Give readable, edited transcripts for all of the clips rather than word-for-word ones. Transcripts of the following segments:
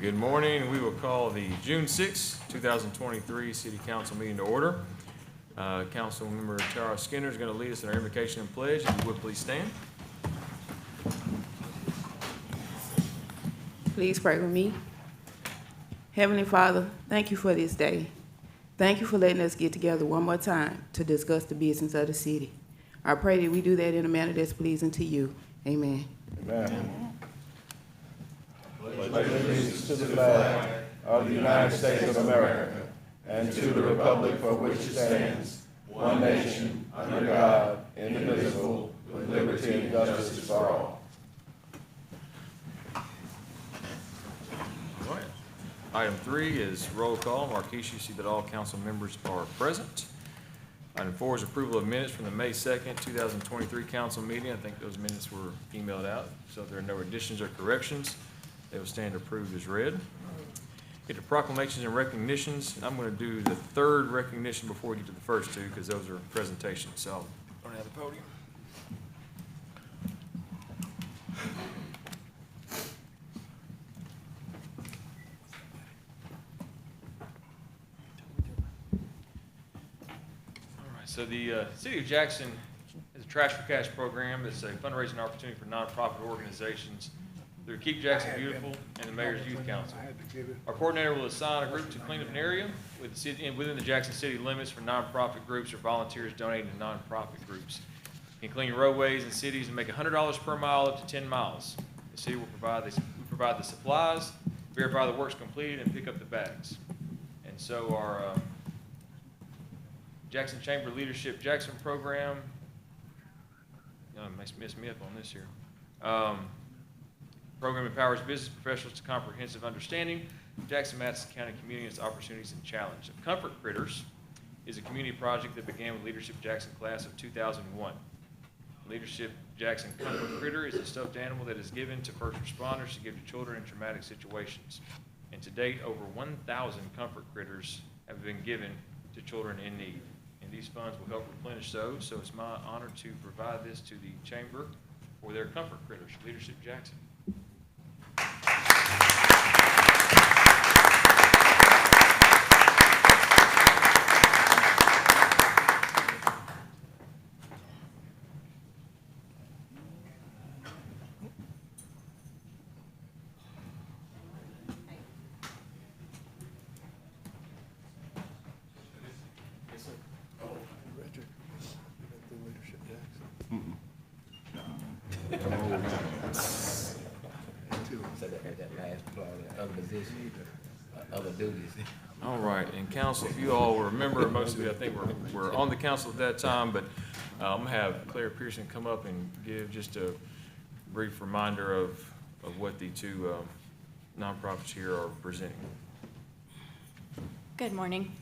Good morning. We will call the June 6, 2023 City Council meeting to order. Councilmember Tara Skinner is going to lead us in our invocation and pledge. If you would please stand. Please pray with me. Heavenly Father, thank you for this day. Thank you for letting us get together one more time to discuss the business of the city. I pray that we do that in a manner that's pleasing to you. Amen. Amen. Pledge allegiance to the flag of the United States of America and to the republic for which it stands, one nation, under God, indivisible, with liberty and justice for all. All right. Item 3 is roll call. Marquise, you see that all council members are present. Item 4 is approval of minutes from the May 2nd, 2023 council meeting. I think those minutes were emailed out, so if there are no additions or corrections, they will stand approved as read. Get to proclamations and recognitions. I'm going to do the third recognition before we get to the first two because those are presentations. So I'm going to have the podium. All right. So the City of Jackson has a Trash for Cash program. It's a fundraising opportunity for nonprofit organizations through Keep Jackson Beautiful and the Mayor's Youth Council. Our coordinator will assign a group to clean up an area within the Jackson city limits for nonprofit groups or volunteers donating to nonprofit groups. You can clean roadways in cities and make $100 per mile up to 10 miles. The city will provide the supplies, verify the work's completed, and pick up the bags. And so our Jackson Chamber Leadership Jackson program, mess me up on this here. Program empowers business professionals to comprehensive understanding of Jackson-Madison County community's opportunities and challenges. Comfort Critters is a community project that began with Leadership Jackson class of 2001. Leadership Jackson Comfort Critter is a stuffed animal that is given to first responders to give to children in traumatic situations. And to date, over 1,000 Comfort Critters have been given to children in need. And these funds will help replenish those. So it's my honor to provide this to the Chamber for their Comfort Critters, Leadership Jackson. All right, and council, if you all remember, most of you, I think, were on the council at that time, but I'm gonna have Claire Pearson come up and give just a brief reminder of what the two nonprofits here are presenting. Good morning.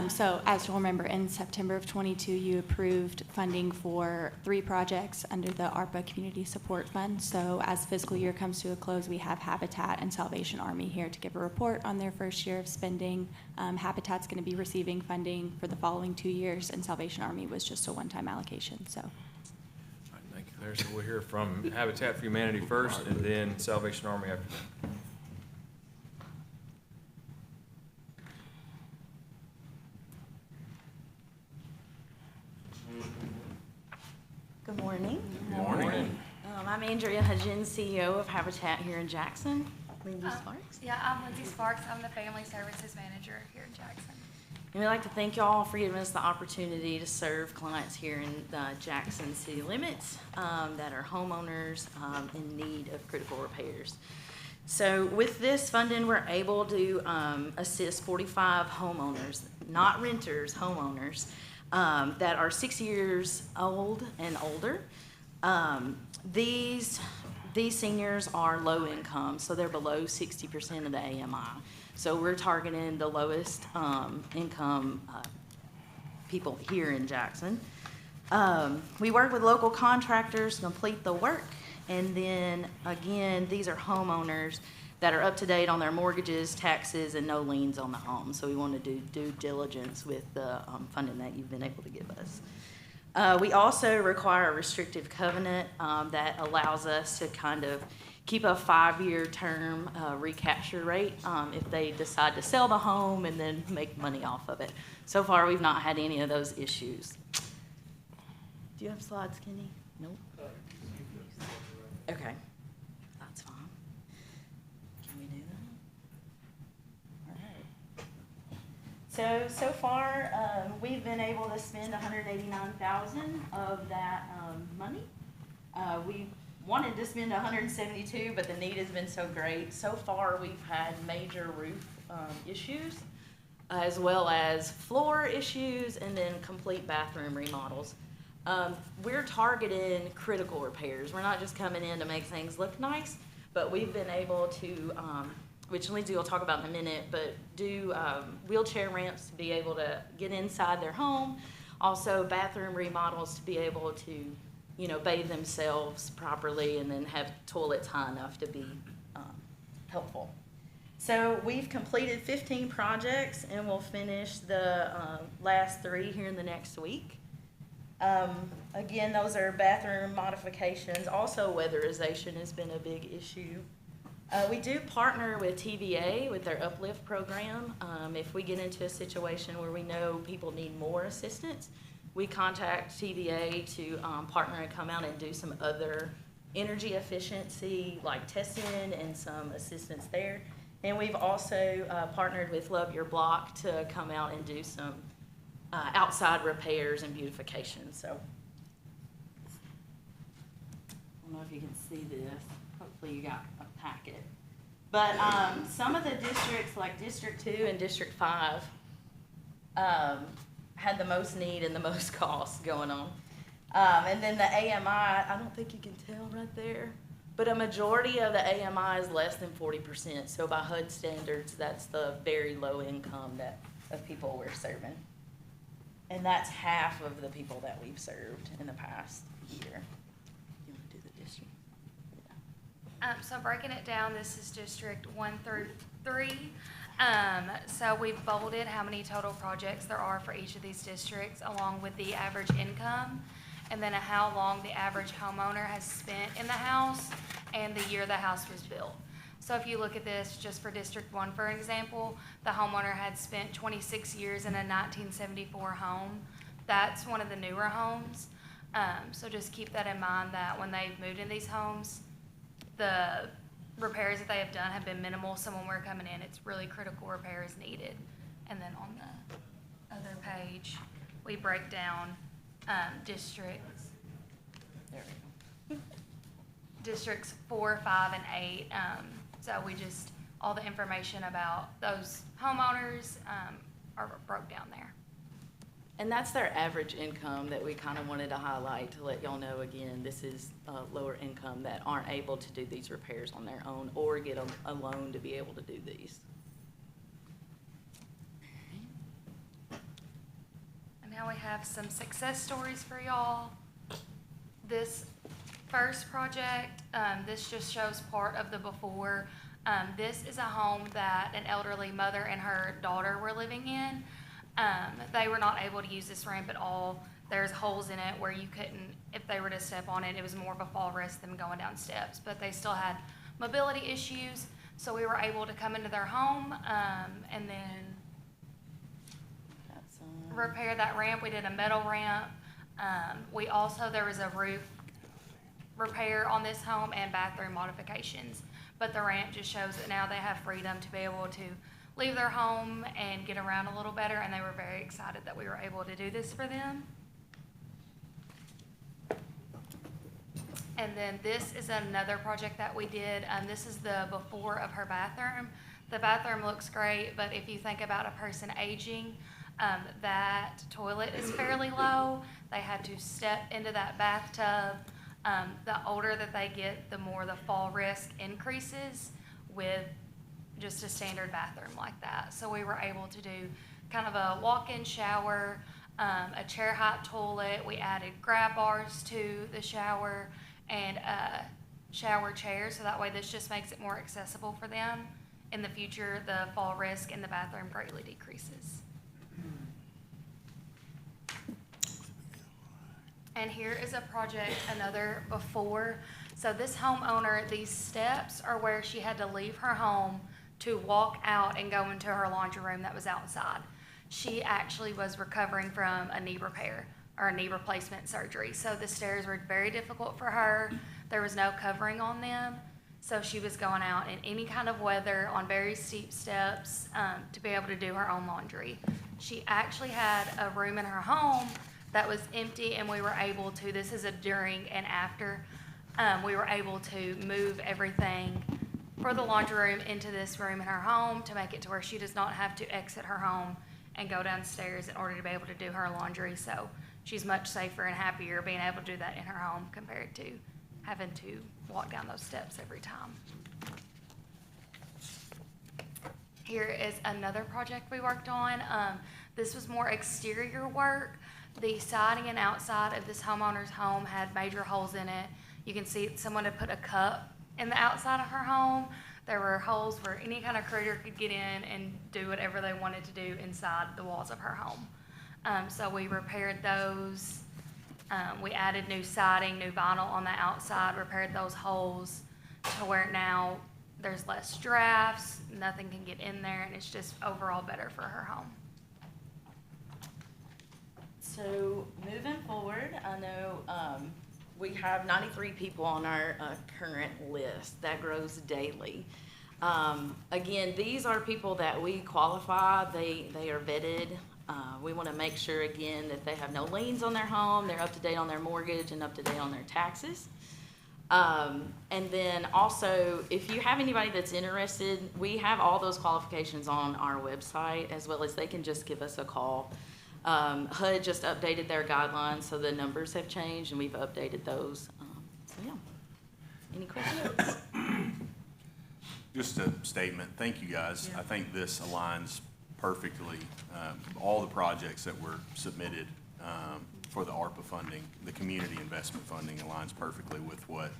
So as you'll remember, in September of 22, you approved funding for 3 projects under the ARPA Community Support Fund. So as fiscal year comes to a close, we have Habitat and Salvation Army here to give a report on their first year of spending. Habitat's going to be receiving funding for the following 2 years, and Salvation Army was just a one-time allocation. So. All right, thank you, Claire. So we'll hear from Habitat for Humanity first, and then Salvation Army after that. Good morning. Good morning. I'm Andrea Hudgens, CEO of Habitat here in Jackson. Lindsay Sparks. Yeah, I'm Lindsay Sparks. I'm the Family Services Manager here in Jackson. And we'd like to thank you all for giving us the opportunity to serve clients here in the Jackson city limits that are homeowners in need of critical repairs. So with this funding, we're able to assist 45 homeowners, not renters, homeowners, that are 6 years old and older. These seniors are low income, so they're below 60% of the AMI. So we're targeting the lowest income people here in Jackson. We work with local contractors to complete the work, and then again, these are homeowners that are up to date on their mortgages, taxes, and no liens on the home. So we want to do due diligence with the funding that you've been able to give us. We also require a restrictive covenant that allows us to kind of keep a 5-year term recapture rate if they decide to sell the home and then make money off of it. So far, we've not had any of those issues. Do you have slides, Kenny? Nope. Okay, that's fine. Can we do that? All right. So far, we've been able to spend $189,000 of that money. We wanted to spend $172,000, but the need has been so great. So far, we've had major roof issues, as well as floor issues, and then complete bathroom remodels. We're targeting critical repairs. We're not just coming in to make things look nice, but we've been able to, which Lindsay will talk about in a minute, but do wheelchair ramps to be able to get inside their home. Also bathroom remodels to be able to, you know, bathe themselves properly and then have toilets high enough to be helpful. So we've completed 15 projects and we'll finish the last 3 here in the next week. Again, those are bathroom modifications. Also, weatherization has been a big issue. We do partner with TVA with their Uplift program. If we get into a situation where we know people need more assistance, we contact TVA to partner and come out and do some other energy efficiency like testing and some assistance there. And we've also partnered with Love Your Block to come out and do some outside repairs and beautification. So I don't know if you can see this. Hopefully you got a packet. But some of the districts, like District 2 and District 5, had the most need and the most costs going on. And then the AMI, I don't think you can tell right there, but a majority of the AMI is less than 40%. So by HUD standards, that's the very low income of people we're serving. And that's half of the people that we've served in the past year. You want to do the district? So breaking it down, this is District 1 through 3. So we've bolded how many total projects there are for each of these districts, along with the average income, and then how long the average homeowner has spent in the house, and the year the house was built. So if you look at this, just for District 1, for example, the homeowner had spent 26 years in a 1974 home. That's one of the newer homes. So just keep that in mind, that when they've moved in these homes, the repairs that they have done have been minimal. So when we're coming in, it's really critical repairs needed. And then on the other page, we break down districts. There we go. Districts 4, 5, and 8. So we just, all the information about those homeowners are broke down there. And that's their average income that we kind of wanted to highlight to let y'all know, again, this is lower income that aren't able to do these repairs on their own or get a loan to be able to do these. And now we have some success stories for y'all. This first project, this just shows part of the before. This is a home that an elderly mother and her daughter were living in. They were not able to use this ramp at all. There's holes in it where you couldn't, if they were to step on it, it was more of a fall risk than going down steps. But they still had mobility issues, so we were able to come into their home and then That's, repair that ramp. We did a metal ramp. We also, there was a roof repair on this home and bathroom modifications. But the ramp just shows that now they have freedom to be able to leave their home and get around a little better, and they were very excited that we were able to do this for them. And then this is another project that we did. This is the before of her bathroom. The bathroom looks great, but if you think about a person aging, that toilet is fairly low. They had to step into that bathtub. The older that they get, the more the fall risk increases with just a standard bathroom like that. So we were able to do kind of a walk-in shower, a chair height toilet. We added grab bars to the shower and a shower chair, so that way this just makes it more accessible for them. In the future, the fall risk in the bathroom greatly decreases. And here is a project, another before. So this homeowner, these steps are where she had to leave her home to walk out and go into her laundry room that was outside. She actually was recovering from a knee repair or a knee replacement surgery. So the stairs were very difficult for her. There was no covering on them. So she was going out in any kind of weather on very steep steps to be able to do her own laundry. She actually had a room in her home that was empty, and we were able to, this is a during and after, we were able to move everything for the laundry room into this room in her home to make it to where she does not have to exit her home and go downstairs in order to be able to do her laundry. So she's much safer and happier being able to do that in her home compared to having to walk down those steps every time. Here is another project we worked on. This was more exterior work. The siding and outside of this homeowner's home had major holes in it. You can see someone had put a cup in the outside of her home. There were holes where any kind of critter could get in and do whatever they wanted to do inside the walls of her home. So we repaired those. We added new siding, new vinyl on the outside, repaired those holes to where now there's less drafts, nothing can get in there, and it's just overall better for her home. So moving forward, I know we have 93 people on our current list. That grows daily. Again, these are people that we qualify. They are vetted. We want to make sure, again, that they have no liens on their home, they're up to date on their mortgage and up to date on their taxes. And then also, if you have anybody that's interested, we have all those qualifications on our website, as well as they can just give us a call. HUD just updated their guidelines, so the numbers have changed, and we've updated those. So yeah, any questions? Just a statement. Thank you, guys. I think this aligns perfectly. All the projects that were submitted for the ARPA funding, the community investment funding, aligns perfectly with what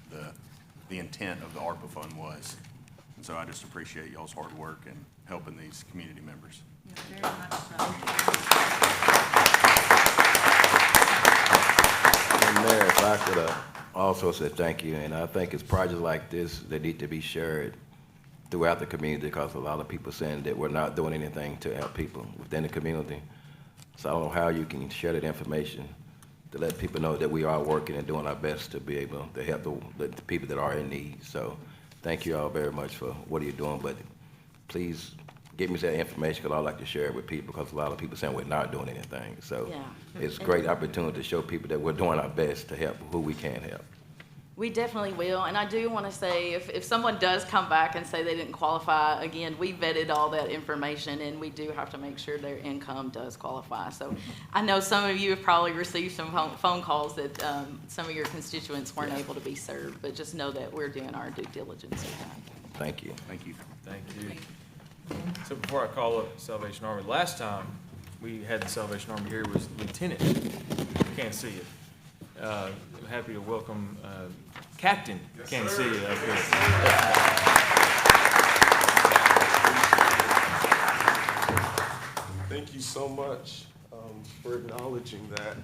the intent of the ARPA fund was. And so I just appreciate y'all's hard work and helping these community members. Very much so. And Mayor, if I could also say thank you, and I think it's projects like this that need to be shared throughout the community, because a lot of people saying that we're not doing anything to help people within the community. So I don't know how you can share that information to let people know that we are working and doing our best to be able to help the people that are in need. So thank you all very much for what you're doing, but please give me that information, because I'd like to share it with people, because a lot of people saying we're not doing anything. So Yeah. it's a great opportunity to show people that we're doing our best to help who we can help. We definitely will, and I do want to say, if someone does come back and say they didn't qualify, again, we vetted all that information, and we do have to make sure their income does qualify. So I know some of you have probably received some phone calls that some of your constituents weren't able to be served, but just know that we're doing our due diligence with that. Thank you. Thank you. Thank you. So before I call up Salvation Army, last time we had the Salvation Army here was Lieutenant. Can't see it. I'm happy to welcome Captain. Can't see it up here. Thank you so much for acknowledging that.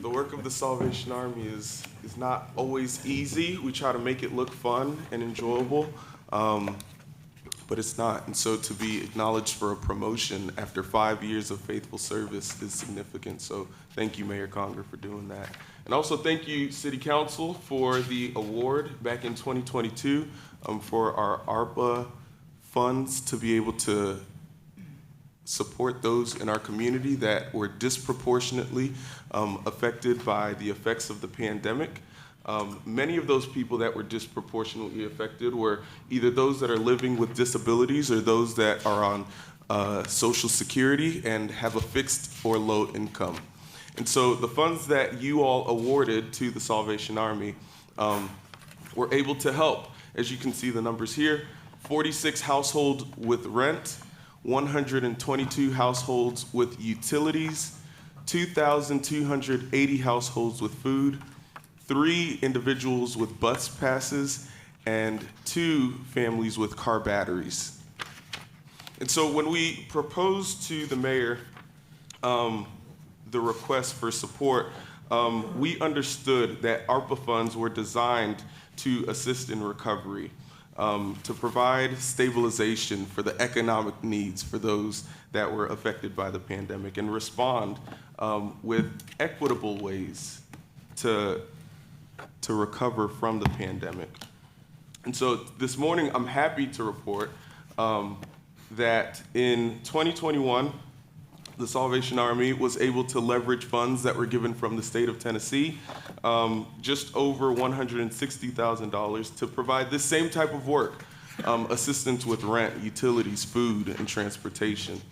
The work of the Salvation Army is not always easy. We try to make it look fun and enjoyable, but it's not. And so to be acknowledged for a promotion after 5 years of faithful service is significant. So thank you, Mayor Conger, for doing that. And also thank you, City Council, for the award back in 2022 for our ARPA funds to be able to support those in our community that were disproportionately affected by the effects of the pandemic. Many of those people that were disproportionately affected were either those that are living with disabilities or those that are on Social Security and have a fixed or low income. And so the funds that you all awarded to the Salvation Army were able to help. As you can see the numbers here, 46 households with rent, 122 households with utilities, 2,280 households with food, 3 individuals with bus passes, and 2 families with car batteries. And so when we proposed to the mayor the request for support, we understood that ARPA funds were designed to assist in recovery, to provide stabilization for the economic needs for those that were affected by the pandemic, and respond with equitable ways to recover from the pandemic. And so this morning, I'm happy to report that in 2021, the Salvation Army was able to leverage funds that were given from the state of Tennessee, just over $160,000, to provide this same type of work, assistance with rent, utilities, food, and transportation.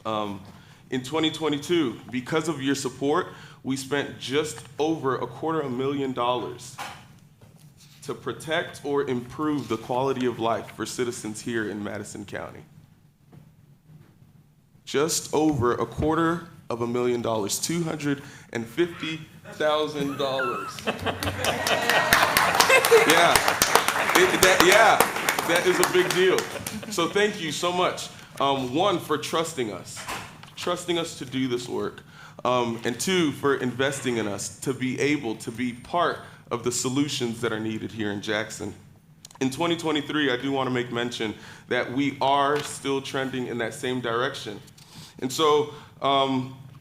In 2022, because of your support, we spent just over $250,000 to protect or improve the quality of life for citizens here in Madison County. Just over $250,000, $250,000. That is a big deal. So thank you so much. One, for trusting us to do this work, and two, for investing in us to be able to be part of the solutions that are needed here in Jackson. In 2023, I do want to make mention that we are still trending in that same direction. And so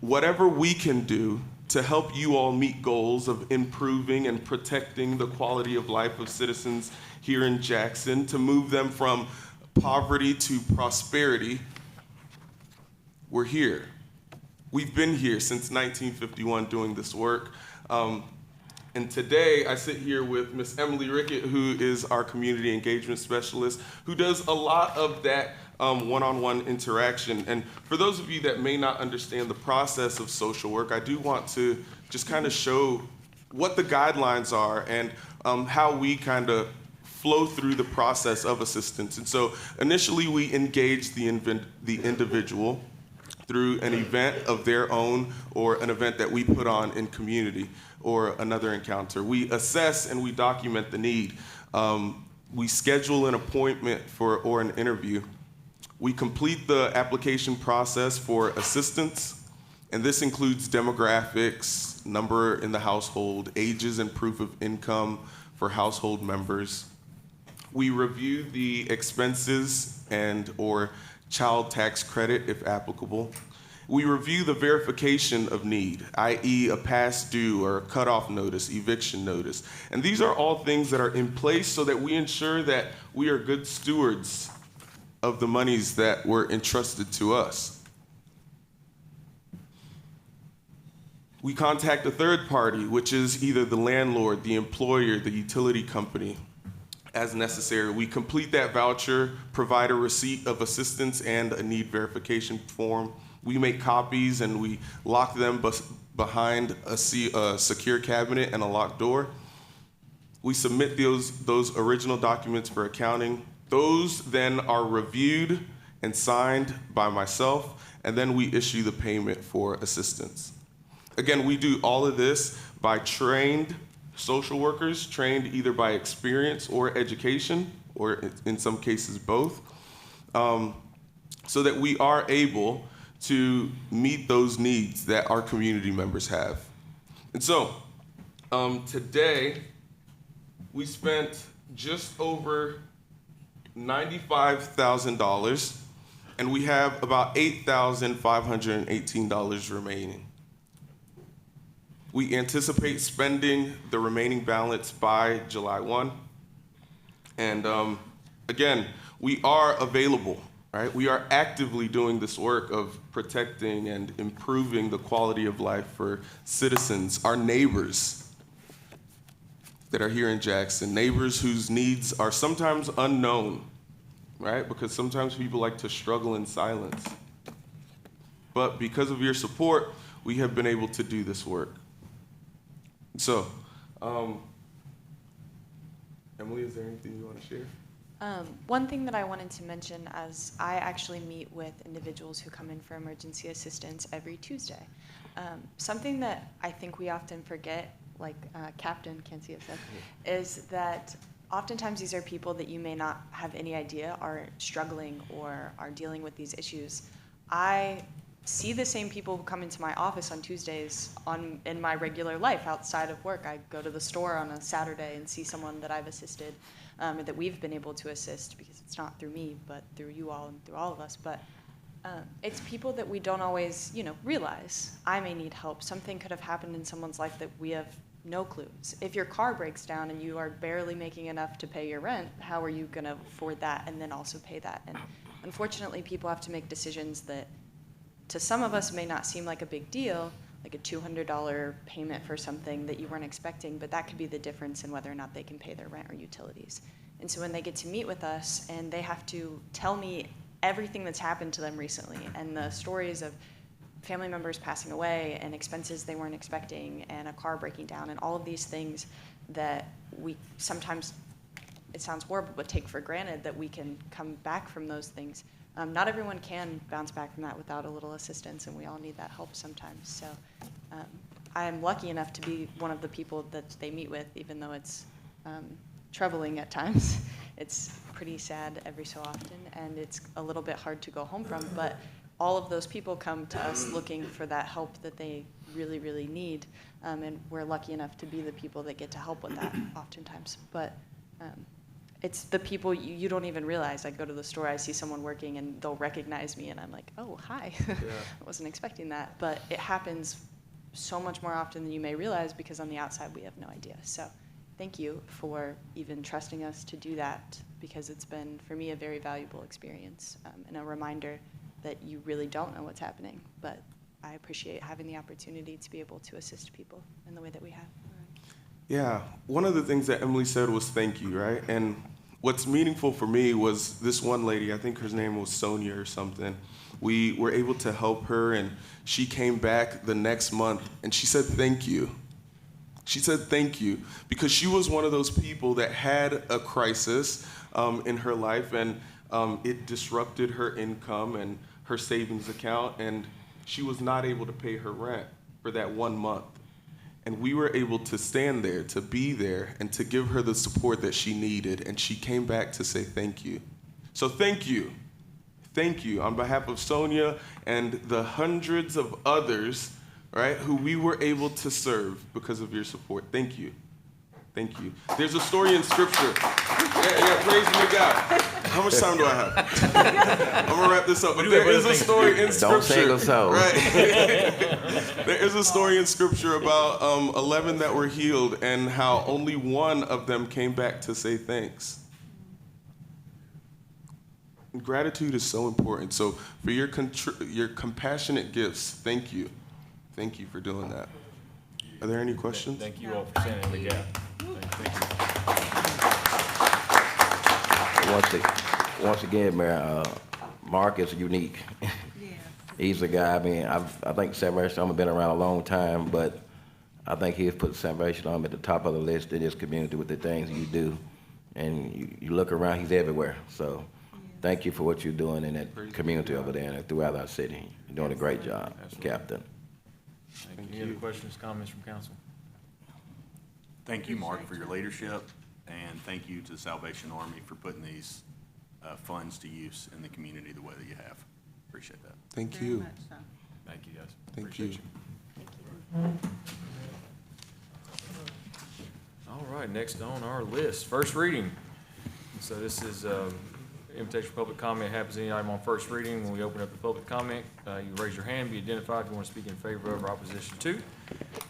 whatever we can do to help you all meet goals of improving and protecting the quality of life of citizens here in Jackson, to move them from poverty to prosperity, we're here. We've been here since 1951 doing this work. And today I sit here with Miss Emily Rickett, who is our community engagement specialist, who does a lot of that one-on-one interaction. And for those of you that may not understand the process of social work, I do want to just kind of show what the guidelines are and how we kind of flow through the process of assistance. And so initially we engage the individual through an event of their own or an event that we put on in community or another encounter. We assess and we document the need. We schedule an appointment or an interview. We complete the application process for assistance, and this includes demographics, number in the household, ages and proof of income for household members. We review the expenses and or child tax credit if applicable. We review the verification of need, i.e. a past due or a cutoff notice, eviction notice. And these are all things that are in place so that we ensure that we are good stewards of the monies that were entrusted to us. We contact a third party, which is either the landlord, the employer, the utility company, as necessary. We complete that voucher, provide a receipt of assistance and a need verification form. We make copies and we lock them behind a secure cabinet and a locked door. We submit those original documents for accounting. Those then are reviewed and signed by myself, and then we issue the payment for assistance. Again, we do all of this by trained social workers, trained either by experience or education, or in some cases both, so that we are able to meet those needs that our community members have. And so, today, we spent just over $95,000, and we have about $8,518 remaining. We anticipate spending the remaining balance by July 1. And again, we are available, right? We are actively doing this work of protecting and improving the quality of life for citizens, our neighbors that are here in Jackson, neighbors whose needs are sometimes unknown, right? Because sometimes people like to struggle in silence. But because of your support, we have been able to do this work. So, Emily, is there anything you want to share? One thing that I wanted to mention, as I actually meet with individuals who come in for emergency assistance every Tuesday. Something that I think we often forget, like Captain Kenzie said, is that oftentimes these are people that you may not have any idea are struggling or are dealing with these issues. I see the same people who come into my office on Tuesdays in my regular life outside of work. I go to the store on a Saturday and see someone that I've assisted, or that we've been able to assist, because it's not through me, but through you all and through all of us. But it's people that we don't always, realize. I may need help. Something could have happened in someone's life that we have no clues. If your car breaks down and you are barely making enough to pay your rent, how are you going to afford that and then also pay that? And unfortunately, people have to make decisions that to some of us may not seem like a big deal, like a $200 payment for something that you weren't expecting, but that could be the difference in whether or not they can pay their rent or utilities. And so when they get to meet with us and they have to tell me everything that's happened to them recently and the stories of family members passing away and expenses they weren't expecting and a car breaking down and all of these things that we sometimes, it sounds horrible, but take for granted that we can come back from those things. Not everyone can bounce back from that without a little assistance, and we all need that help sometimes. So I am lucky enough to be one of the people that they meet with, even though it's troubling at times. It's pretty sad every so often, and it's a little bit hard to go home from, but all of those people come to us looking for that help that they really, really need, and we're lucky enough to be the people that get to help with that oftentimes. But it's the people you don't even realize. I go to the store, I see someone working, and they'll recognize me, and I'm like, oh, hi. I wasn't expecting that. But it happens so much more often than you may realize, because on the outside we have no idea. So thank you for even trusting us to do that, because it's been, for me, a very valuable experience, and a reminder that you really don't know what's happening. But I appreciate having the opportunity to be able to assist people in the way that we have. Yeah, one of the things that Emily said was thank you, right? And what's meaningful for me was this one lady, I think her name was Sonia or something. We were able to help her, and she came back the next month, and she said thank you. She said thank you, because she was one of those people that had a crisis in her life, and it disrupted her income and her savings account, and she was not able to pay her rent for that 1 month. And we were able to stand there, to be there, and to give her the support that she needed. And she came back to say thank you. So thank you. Thank you on behalf of Sonia and the hundreds of others, right, who we were able to serve because of your support. Thank you. Thank you. There's a story in Scripture. Yeah, praise be to God. How much time do I have? I'm gonna wrap this up. But there is a story in Scripture. Don't single soul. Right. There is a story in Scripture about 11 that were healed, and how only one of them came back to say thanks. Gratitude is so important. So for your compassionate gifts, thank you. Thank you for doing that. Are there any questions? Thank you all for standing in the gap. Thank you. Once again, Mayor, Mark is unique. He's a guy, I mean, I think Salvation Army has been around a long time, but I think he's put Salvation Army at the top of the list in this community with the things you do. And you look around, he's everywhere. So thank you for what you're doing in that community over there and throughout our city. You're doing a great job, Captain. Thank you. Any other questions, comments from council? Thank you, Mark, for your leadership, and thank you to the Salvation Army for putting these funds to use in the community the way that you have. Appreciate that. Thank you. Thank you, guys. Thank you. All right, next on our list, first reading. So this is invitation for public comment. Happens any item on first reading. When we open up the public comment, you raise your hand, be identified if you want to speak in favor of or opposition to.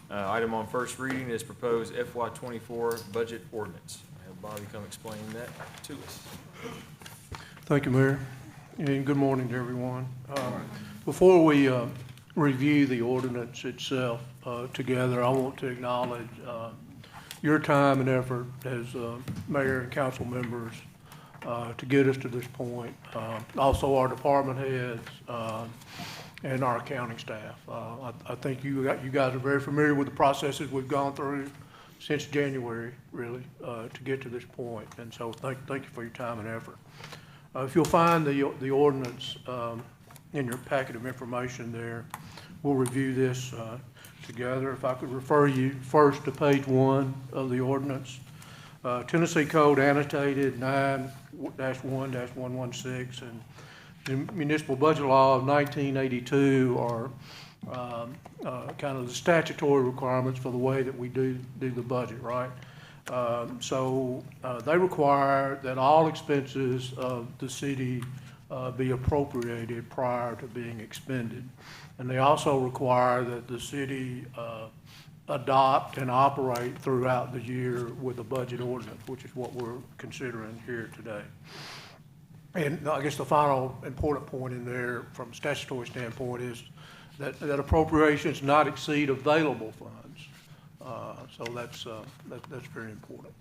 Item on first reading is proposed FY24 budget ordinance. I have Bobby come explain that to us. Thank you, Mayor, and good morning to everyone. Before we review the ordinance itself together, I want to acknowledge your time and effort as mayor and council members to get us to this point. Also our department heads and our accounting staff. I think you guys are very familiar with the processes we've gone through since January, really, to get to this point. And so thank you for your time and effort. If you'll find the ordinance in your packet of information there, we'll review this together. If I could refer you first to page 1 of the ordinance. Tennessee Code annotated 9-1-116, and the municipal budget law of 1982 are kind of the statutory requirements for the way that we do the budget, right? So they require that all expenses of the city be appropriated prior to being expended. And they also require that the city adopt and operate throughout the year with a budget ordinance, which is what we're considering here today. And I guess the final important point in there from a statutory standpoint is that appropriations not exceed available funds. So that's very important.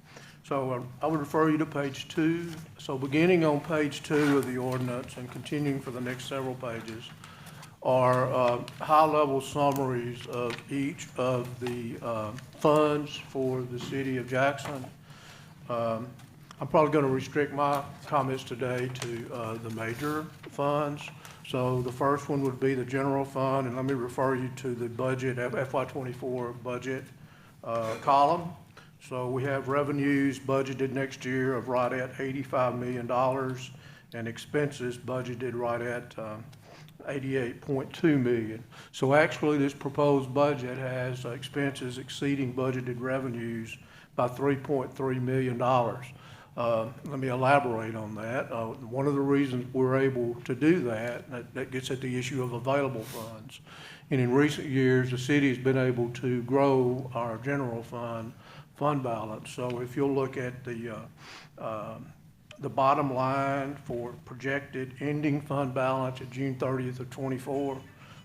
So I would refer you to page 2. So beginning on page 2 of the ordinance and continuing for the next several pages are high-level summaries of each of the funds for the city of Jackson. I'm probably going to restrict my comments today to the major funds. So the first one would be the general fund, and let me refer you to the budget, FY24 budget column. So we have revenues budgeted next year of right at $85 million and expenses budgeted right at $88.2 million. So actually this proposed budget has expenses exceeding budgeted revenues by $3.3 million. Let me elaborate on that. One of the reasons we're able to do that gets at the issue of available funds. And in recent years, the city has been able to grow our general fund balance. So if you'll look at the bottom line for projected ending fund balance at June 30th of 24,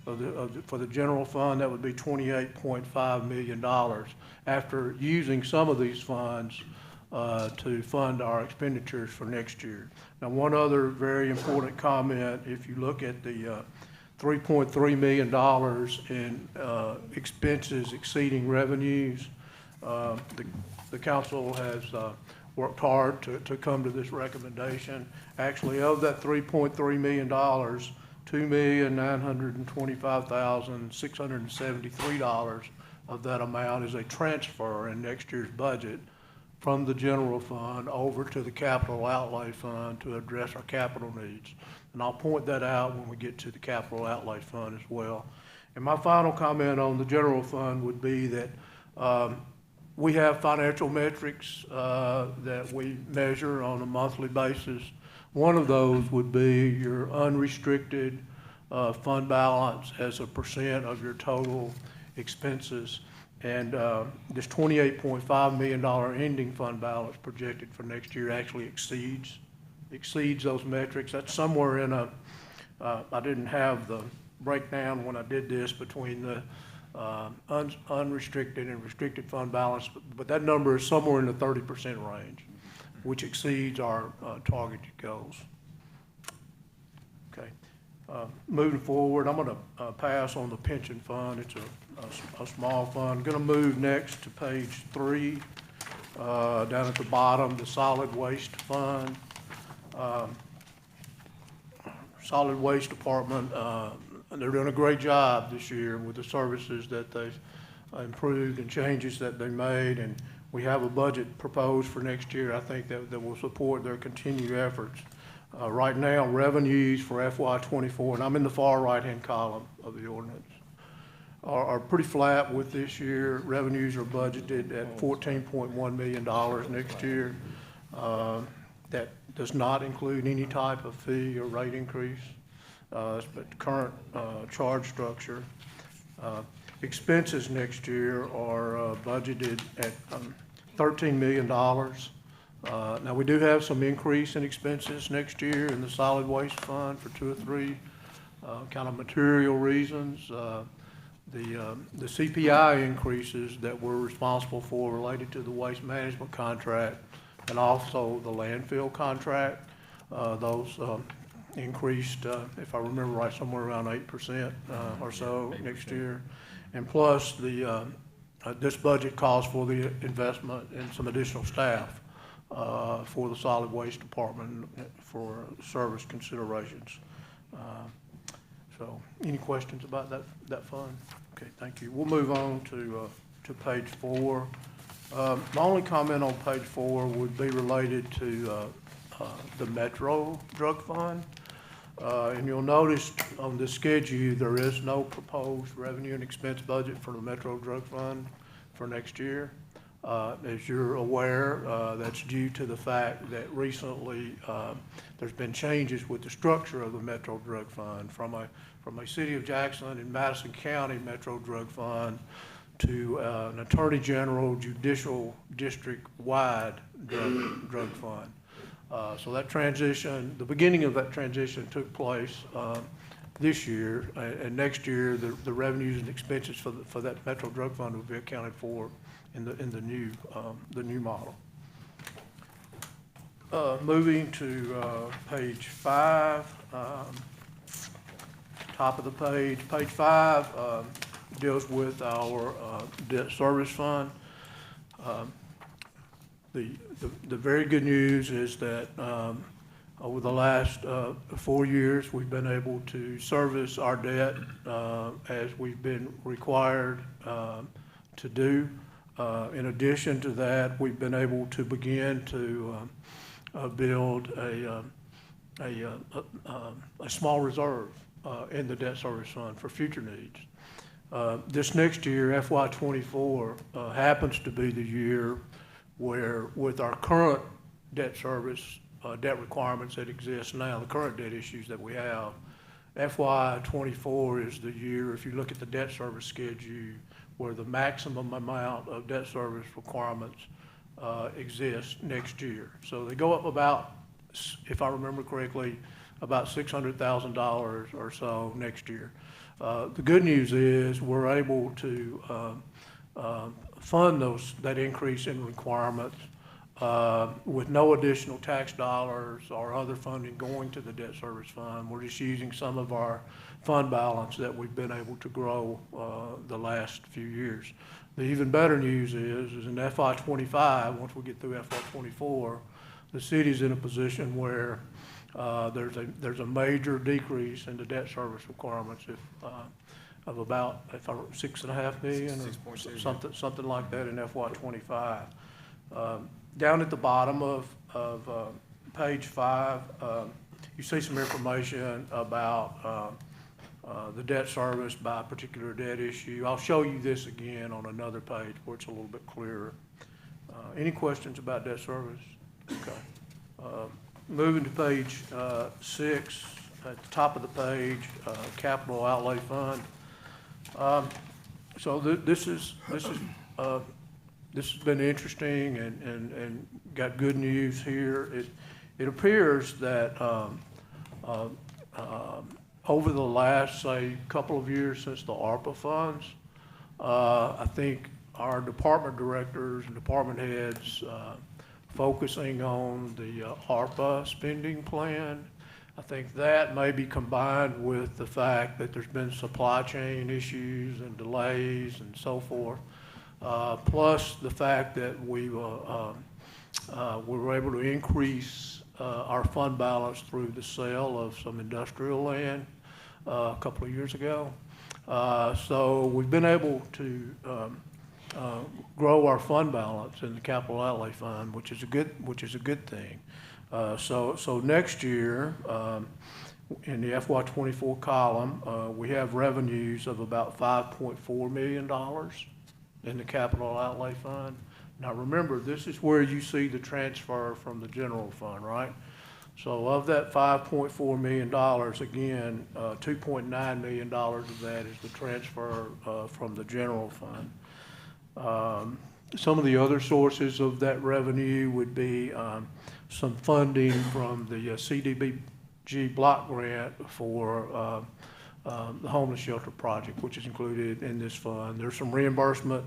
for the general fund, that would be $28.5 million after using some of these funds to fund our expenditures for next year. Now, one other very important comment, if you look at the $3.3 million in expenses exceeding revenues, the council has worked hard to come to this recommendation. Actually, of that $3.3 million, $2,925,673 of that amount is a transfer in next year's budget from the general fund over to the capital outlay fund to address our capital needs. And I'll point that out when we get to the capital outlay fund as well. And my final comment on the general fund would be that we have financial metrics that we measure on a monthly basis. One of those would be your unrestricted fund balance as a percent of your total expenses. And this $28.5 million ending fund balance projected for next year actually exceeds those metrics. That's somewhere in I didn't have the breakdown when I did this between the unrestricted and restricted fund balance, but that number is somewhere in the 30% range, which exceeds our targeted goals. Okay. Moving forward, I'm going to pass on the pension fund. It's a small fund. I'm going to move next to page 3, down at the bottom, the solid waste fund. Solid waste department, they're doing a great job this year with the services that they've improved and changes that they made, and we have a budget proposed for next year, I think, that will support their continued efforts. Right now, revenues for FY24, and I'm in the far right-hand column of the ordinance, are pretty flat with this year. Revenues are budgeted at $14.1 million next year. That does not include any type of fee or rate increase, but current charge structure. Expenses next year are budgeted at $13 million. Now, we do have some increase in expenses next year in the solid waste fund for 2 or 3 kind of material reasons. The CPI increases that we're responsible for related to the waste management contract and also the landfill contract, those increased, if I remember right, somewhere around 8% or so next year. And plus, this budget calls for the investment in some additional staff for the solid waste department for service considerations. So any questions about that fund? Okay, thank you. We'll move on to page 4. My only comment on page 4 would be related to the Metro Drug Fund. And you'll notice on this schedule, there is no proposed revenue and expense budget for the Metro Drug Fund for next year. As you're aware, that's due to the fact that recently there's been changes with the structure of the Metro Drug Fund from a City of Jackson and Madison County Metro Drug Fund to an Attorney General Judicial District-wide drug fund. So that transition, the beginning of that transition took place this year, and next year the revenues and expenses for that Metro Drug Fund will be accounted for in the new model. Moving to page 5, top of the page. Page 5 deals with our debt service fund. The very good news is that over the last 4 years, we've been able to service our debt as we've been required to do. In addition to that, we've been able to begin to build a small reserve in the debt service fund for future needs. This next year, FY24, happens to be the year where, with our current debt service, debt requirements that exist now, the current debt issues that we have, FY24 is the year, if you look at the debt service schedule, where the maximum amount of debt service requirements exist next year. So they go up about, if I remember correctly, about $600,000 or so next year. The good news is we're able to fund that increase in requirements with no additional tax dollars or other funding going to the debt service fund. We're just using some of our fund balance that we've been able to grow the last few years. The even better news is in FY25, once we get through FY24, the city's in a position where there's a major decrease in the debt service requirements of about $6.5 million or something like that in FY25. Down at the bottom of page 5, you see some information about the debt service by a particular debt issue. I'll show you this again on another page where it's a little bit clearer. Any questions about debt service? Okay. Moving to page 6, at the top of the page, capital outlay fund. So this has been interesting and got good news here. It appears that over the last, say, couple of years since the ARPA funds, I think our department directors and department heads focusing on the ARPA spending plan. I think that may be combined with the fact that there's been supply chain issues and delays and so forth, plus the fact that we were able to increase our fund balance through the sale of some industrial land a couple of years ago. So we've been able to grow our fund balance in the capital outlay fund, which is a good thing. So next year, in the FY24 column, we have revenues of about $5.4 million in the capital outlay fund. Now remember, this is where you see the transfer from the general fund, right? So of that $5.4 million, again, $2.9 million of that is the transfer from the general fund. Some of the other sources of that revenue would be some funding from the CDBG block grant for the homeless shelter project, which is included in this fund. There's some reimbursement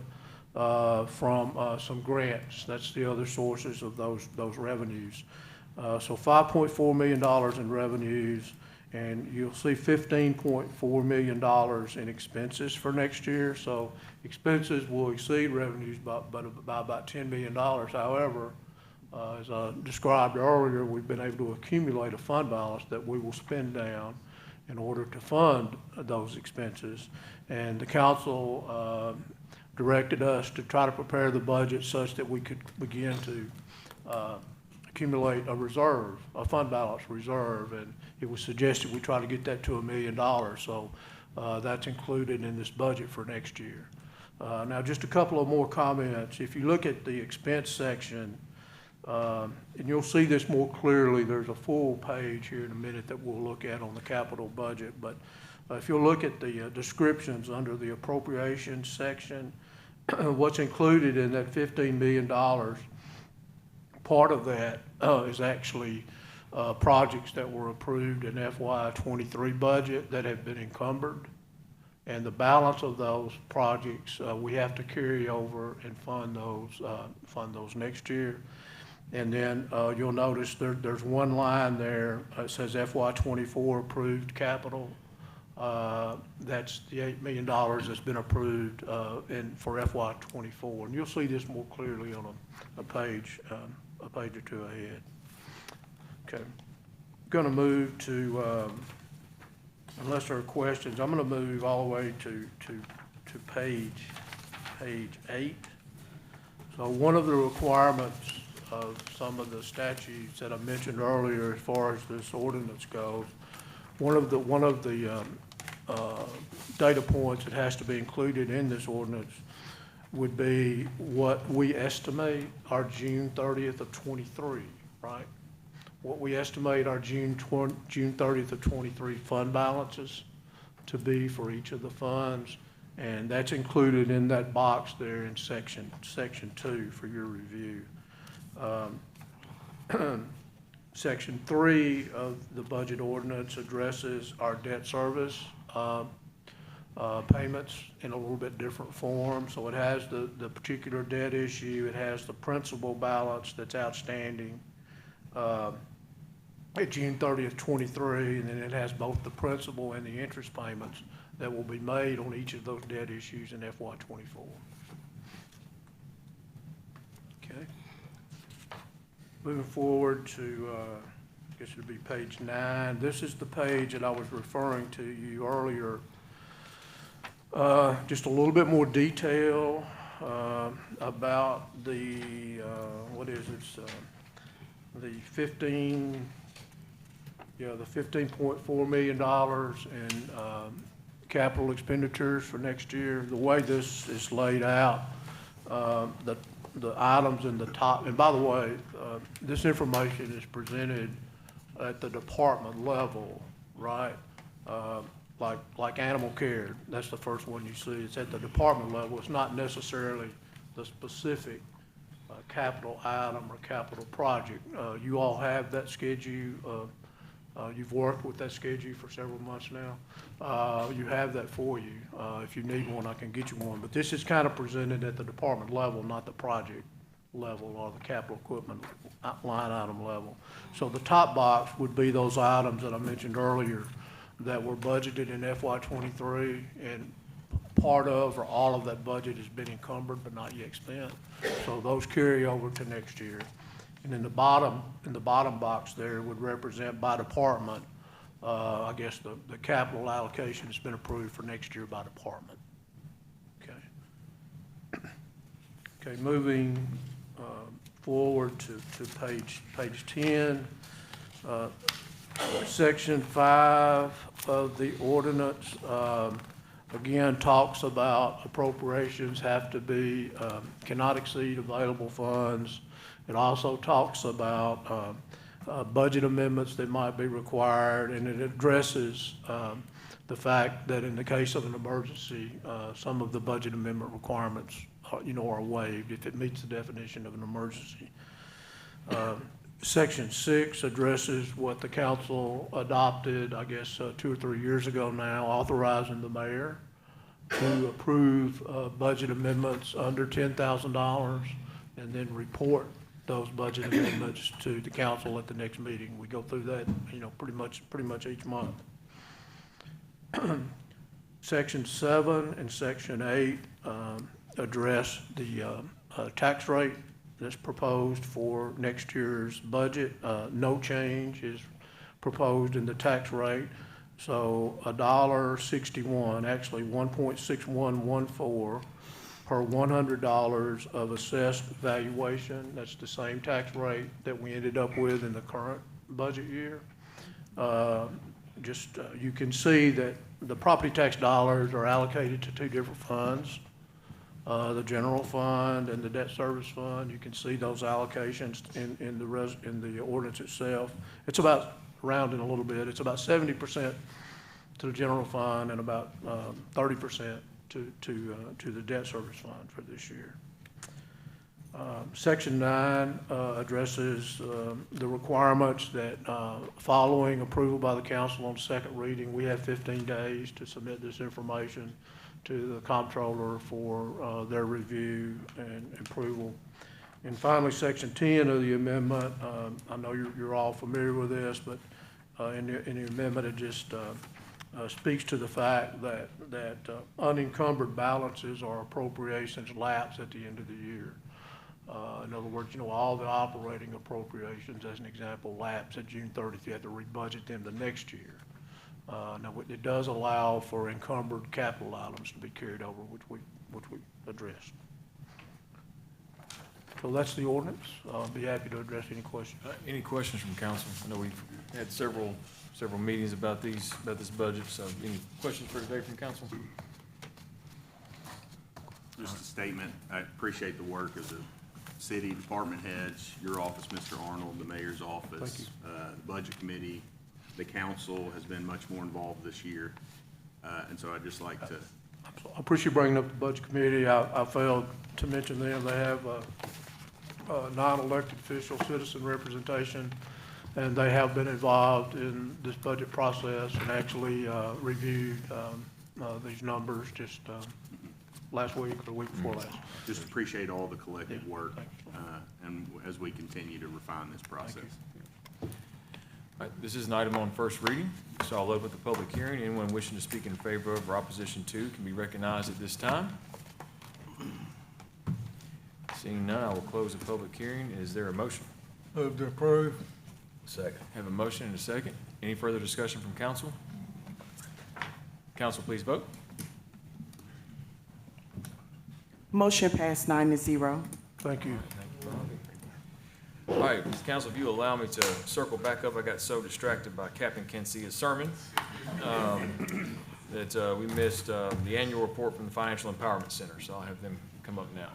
from some grants. That's the other sources of those revenues. So $5.4 million in revenues, and you'll see $15.4 million in expenses for next year. So expenses will exceed revenues by about $10 million. However, as I described earlier, we've been able to accumulate a fund balance that we will spend down in order to fund those expenses. And the council directed us to try to prepare the budget such that we could begin to accumulate a reserve, a fund balance reserve, and it was suggested we try to get that to $1 million. So that's included in this budget for next year. Now, just a couple of more comments. If you look at the expense section, and you'll see this more clearly, there's a full page here in a minute that we'll look at on the capital budget. But if you'll look at the descriptions under the appropriations section, what's included in that $15 million, part of that is actually projects that were approved in FY23 budget that have been encumbered. And the balance of those projects, we have to carry over and fund those next year. And then you'll notice there's one line there, it says FY24 approved capital. That's the $8 million that's been approved for FY24. And you'll see this more clearly on a page or two ahead. Okay. Going to move to, unless there are questions, I'm going to move all the way to page 8. So one of the requirements of some of the statutes that I mentioned earlier as far as this ordinance goes, one of the data points that has to be included in this ordinance would be what we estimate our June 30th of 23, right? What we estimate our June 30th of 23 fund balances to be for each of the funds, and that's included in that box there in section 2 for your review. Section 3 of the budget ordinance addresses our debt service payments in a little bit different form. So it has the particular debt issue, it has the principal balance that's outstanding at June 30th, 23, and then it has both the principal and the interest payments that will be made on each of those debt issues in FY24. Okay. Moving forward to, I guess it'll be page 9. This is the page that I was referring to you earlier. Just a little bit more detail about the, what is it? The $15.4 million in capital expenditures for next year. The way this is laid out, the items in the top, and by the way, this information is presented at the department level, right? Like animal care, that's the first one you see. It's at the department level. It's not necessarily the specific capital item or capital project. You all have that schedule. You've worked with that schedule for several months now. You have that for you. If you need one, I can get you one. But this is kind of presented at the department level, not the project level or the capital equipment line item level. So the top box would be those items that I mentioned earlier that were budgeted in FY23, and part of or all of that budget has been encumbered but not yet spent. So those carry over to next year. And in the bottom box there would represent by department, I guess the capital allocation has been approved for next year by department. Okay. Okay, moving forward to page 10. Section 5 of the ordinance, again, talks about appropriations have to be, cannot exceed available funds. It also talks about budget amendments that might be required, and it addresses the fact that in the case of an emergency, some of the budget amendment requirements are waived if it meets the definition of an emergency. Section 6 addresses what the council adopted, I guess, 2 or 3 years ago now, authorizing the mayor to approve budget amendments under $10,000 and then report those budget amendments to the council at the next meeting. We go through that, pretty much each month. Section 7 and Section 8 address the tax rate that's proposed for next year's budget. No change is proposed in the tax rate. So $1.61, actually 1.6114 per $100 of assessed valuation. That's the same tax rate that we ended up with in the current budget year. You can see that the property tax dollars are allocated to two different funds, the general fund and the debt service fund. You can see those allocations in the ordinance itself. It's about, rounding a little bit, it's about 70% to the general fund and about 30% to the debt service fund for this year. Section 9 addresses the requirements that following approval by the council on second reading, we have 15 days to submit this information to the comptroller for their review and approval. And finally, Section 10 of the amendment, I know you're all familiar with this, but in the amendment, it just speaks to the fact that unencumbered balances or appropriations lapse at the end of the year. In other words, all the operating appropriations, as an example, lapse at June 30th. You have to rebudget them the next year. Now, it does allow for encumbered capital items to be carried over, which we addressed. So that's the ordinance. I'll be happy to address any questions. Any questions from council? I know we've had several meetings about this budget, so any questions for today from council? Just a statement. I appreciate the work of the city department heads, your office, Mr. Arnold, the mayor's office, the budget committee. The council has been much more involved this year. And so I'd just like to. I appreciate bringing up the budget committee. I failed to mention them. They have non-elected official citizen representation, and they have been involved in this budget process and actually reviewed these numbers just last week or the week before last. Just appreciate all the collective work and as we continue to refine this process. All right, this is an item on first reading, so I'll open the public hearing. Anyone wishing to speak in favor of or opposition to can be recognized at this time. Seeing none, I will close the public hearing. Is there a motion? Move to approve. Second. Have a motion and a second. Any further discussion from council? Council, please vote. Motion passed 9-0. Thank you. All right, council, if you allow me to circle back up, I got so distracted by Captain Kensia's sermon that we missed the annual report from the Financial Empowerment Center, so I'll have them come up now.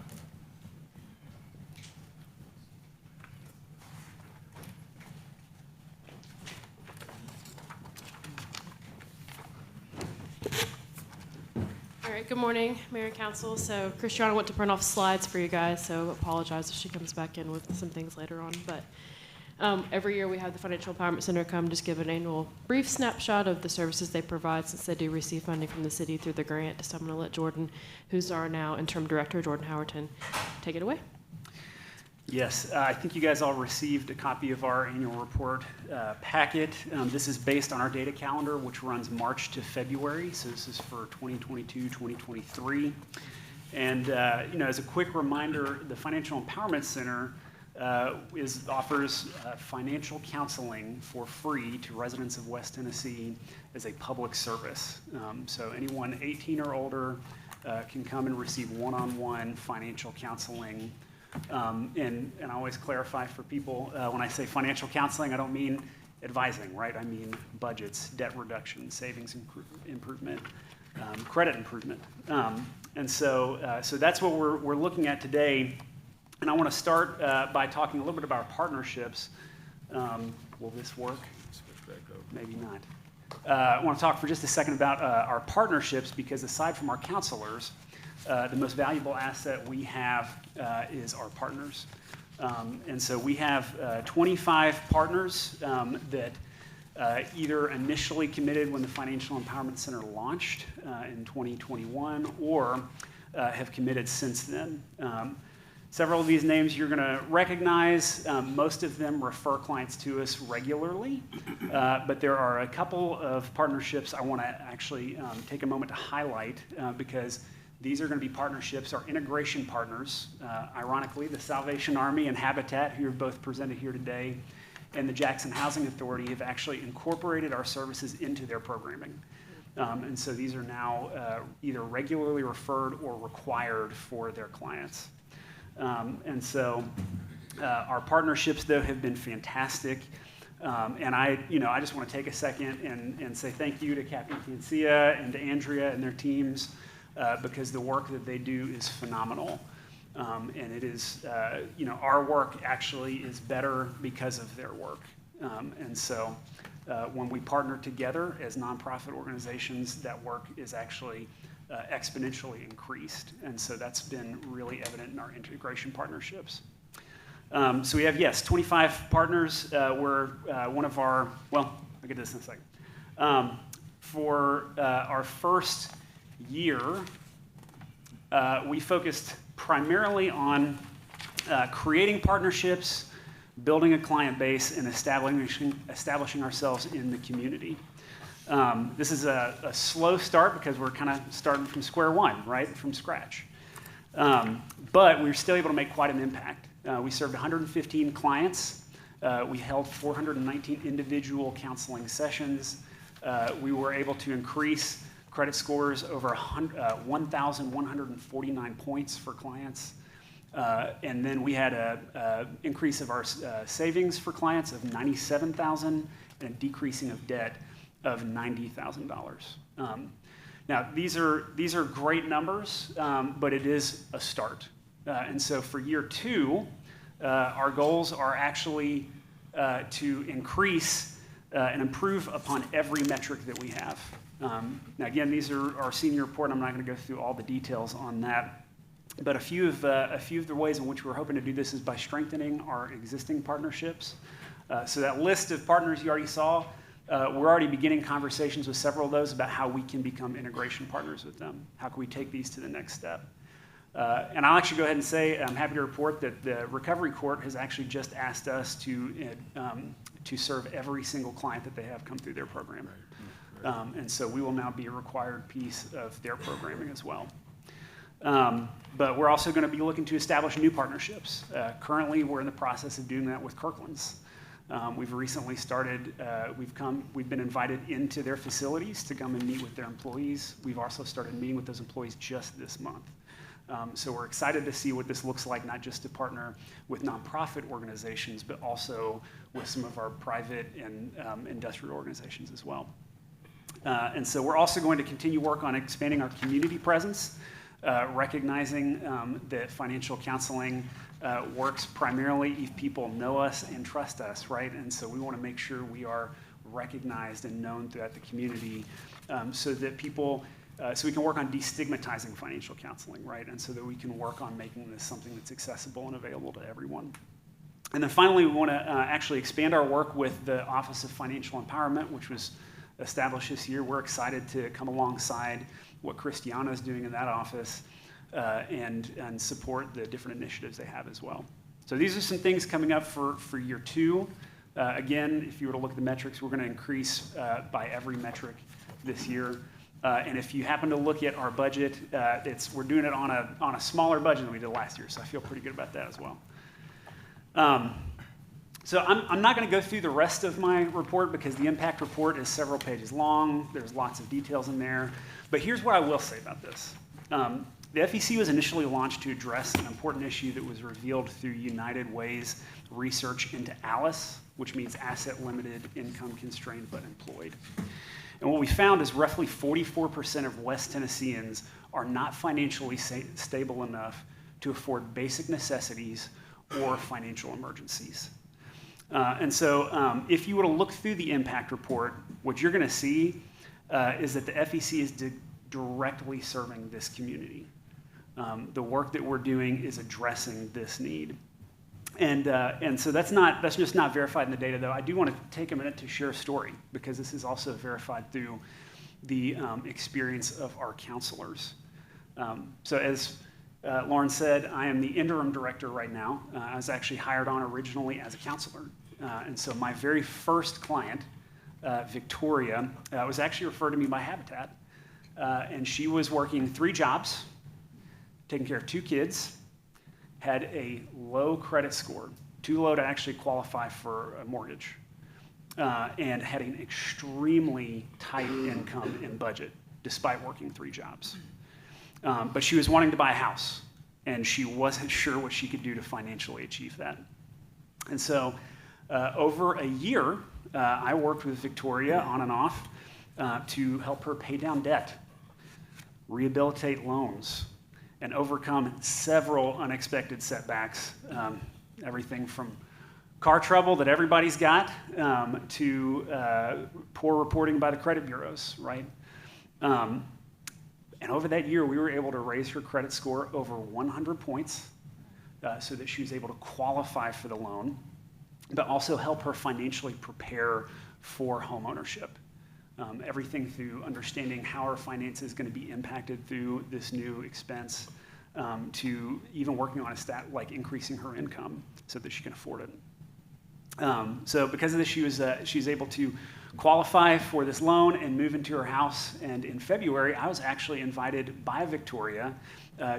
All right, good morning, Mayor and Council. So Christiana went to print off slides for you guys, so apologize if she comes back in with some things later on. But every year we have the Financial Empowerment Center come just give an annual brief snapshot of the services they provide since they do receive funding from the city through the grant. So I'm going to let Jordan, who's our now interim director, Jordan Howerton, take it away. Yes, I think you guys all received a copy of our annual report packet. This is based on our data calendar, which runs March to February. So this is for 2022, 2023. And as a quick reminder, the Financial Empowerment Center offers financial counseling for free to residents of West Tennessee as a public service. So anyone 18 or older can come and receive one-on-one financial counseling. And I always clarify for people, when I say financial counseling, I don't mean advising, right? I mean budgets, debt reduction, savings improvement, credit improvement. And so that's what we're looking at today. And I want to start by talking a little bit about our partnerships. Will this work? Maybe not. I want to talk for just a second about our partnerships, because aside from our counselors, the most valuable asset we have is our partners. And so we have 25 partners that either initially committed when the Financial Empowerment Center launched in 2021 or have committed since then. Several of these names you're going to recognize. Most of them refer clients to us regularly, but there are a couple of partnerships I want to actually take a moment to highlight because these are going to be partnerships, our integration partners. Ironically, the Salvation Army and Habitat, who are both presented here today, and the Jackson Housing Authority have actually incorporated our services into their programming. And so these are now either regularly referred or required for their clients. And so our partnerships, though, have been fantastic. And I just want to take a second and say thank you to Captain Cancia and to Andrea and their teams because the work that they do is phenomenal. And it is, our work actually is better because of their work. And so when we partner together as nonprofit organizations, that work is actually exponentially increased. And so that's been really evident in our integration partnerships. So we have, 25 partners. We're one of our, well, I'll get to this in a second. For our first year, we focused primarily on creating partnerships, building a client base, and establishing ourselves in the community. This is a slow start because we're kind of starting from square one, right, from scratch. But we were still able to make quite an impact. We served 115 clients. We held 419 individual counseling sessions. We were able to increase credit scores over 1,149 points for clients. And then we had an increase of our savings for clients of $97,000 and a decreasing of debt of $90,000. Now, these are great numbers, but it is a start. And so for year two, our goals are actually to increase and improve upon every metric that we have. Now, again, these are our senior report. I'm not going to go through all the details on that. But a few of the ways in which we're hoping to do this is by strengthening our existing partnerships. So that list of partners you already saw, we're already beginning conversations with several of those about how we can become integration partners with them. How can we take these to the next step? And I'll actually go ahead and say I'm happy to report that the Recovery Court has actually just asked us to serve every single client that they have come through their program. And so we will now be a required piece of their programming as well. But we're also going to be looking to establish new partnerships. Currently, we're in the process of doing that with Kirkland's. We've recently started, we've been invited into their facilities to come and meet with their employees. We've also started meeting with those employees just this month. So we're excited to see what this looks like, not just to partner with nonprofit organizations, but also with some of our private and industrial organizations as well. And so we're also going to continue work on expanding our community presence, recognizing that financial counseling works primarily if people know us and trust us, right? And so we want to make sure we are recognized and known throughout the community so that people, so we can work on destigmatizing financial counseling, right? And so that we can work on making this something that's accessible and available to everyone. And then finally, we want to actually expand our work with the Office of Financial Empowerment, which was established this year. We're excited to come alongside what Christiana is doing in that office and support the different initiatives they have as well. So these are some things coming up for year two. Again, if you were to look at the metrics, we're going to increase by every metric this year. And if you happen to look at our budget, we're doing it on a smaller budget than we did last year, so I feel pretty good about that as well. So I'm not going to go through the rest of my report because the impact report is several pages long. There's lots of details in there. But here's what I will say about this. The FEC was initially launched to address an important issue that was revealed through United Way's research into ALICE, which means Asset Limited, Income Constrained, but Employed. And what we found is roughly 44% of West Tennesseans are not financially stable enough to afford basic necessities or financial emergencies. And so if you were to look through the impact report, what you're going to see is that the FEC is directly serving this community. The work that we're doing is addressing this need. And so that's just not verified in the data, though. I do want to take a minute to share a story because this is also verified through the experience of our counselors. So as Lauren said, I am the interim director right now. I was actually hired on originally as a counselor. And so my very first client, Victoria, was actually referred to me by Habitat. And she was working 3 jobs, taking care of 2 kids, had a low credit score, too low to actually qualify for a mortgage. and had an extremely tight income and budget despite working 3 jobs. But she was wanting to buy a house, and she wasn't sure what she could do to financially achieve that. And so over a year, I worked with Victoria on and off to help her pay down debt, rehabilitate loans, and overcome several unexpected setbacks, everything from car trouble that everybody's got to poor reporting by the credit bureaus, right? And over that year, we were able to raise her credit score over 100 points so that she was able to qualify for the loan, but also help her financially prepare for homeownership. Everything through understanding how her finance is going to be impacted through this new expense, to even working on a stat like increasing her income so that she can afford it. So because of this, she was able to qualify for this loan and move into her house. And in February, I was actually invited by Victoria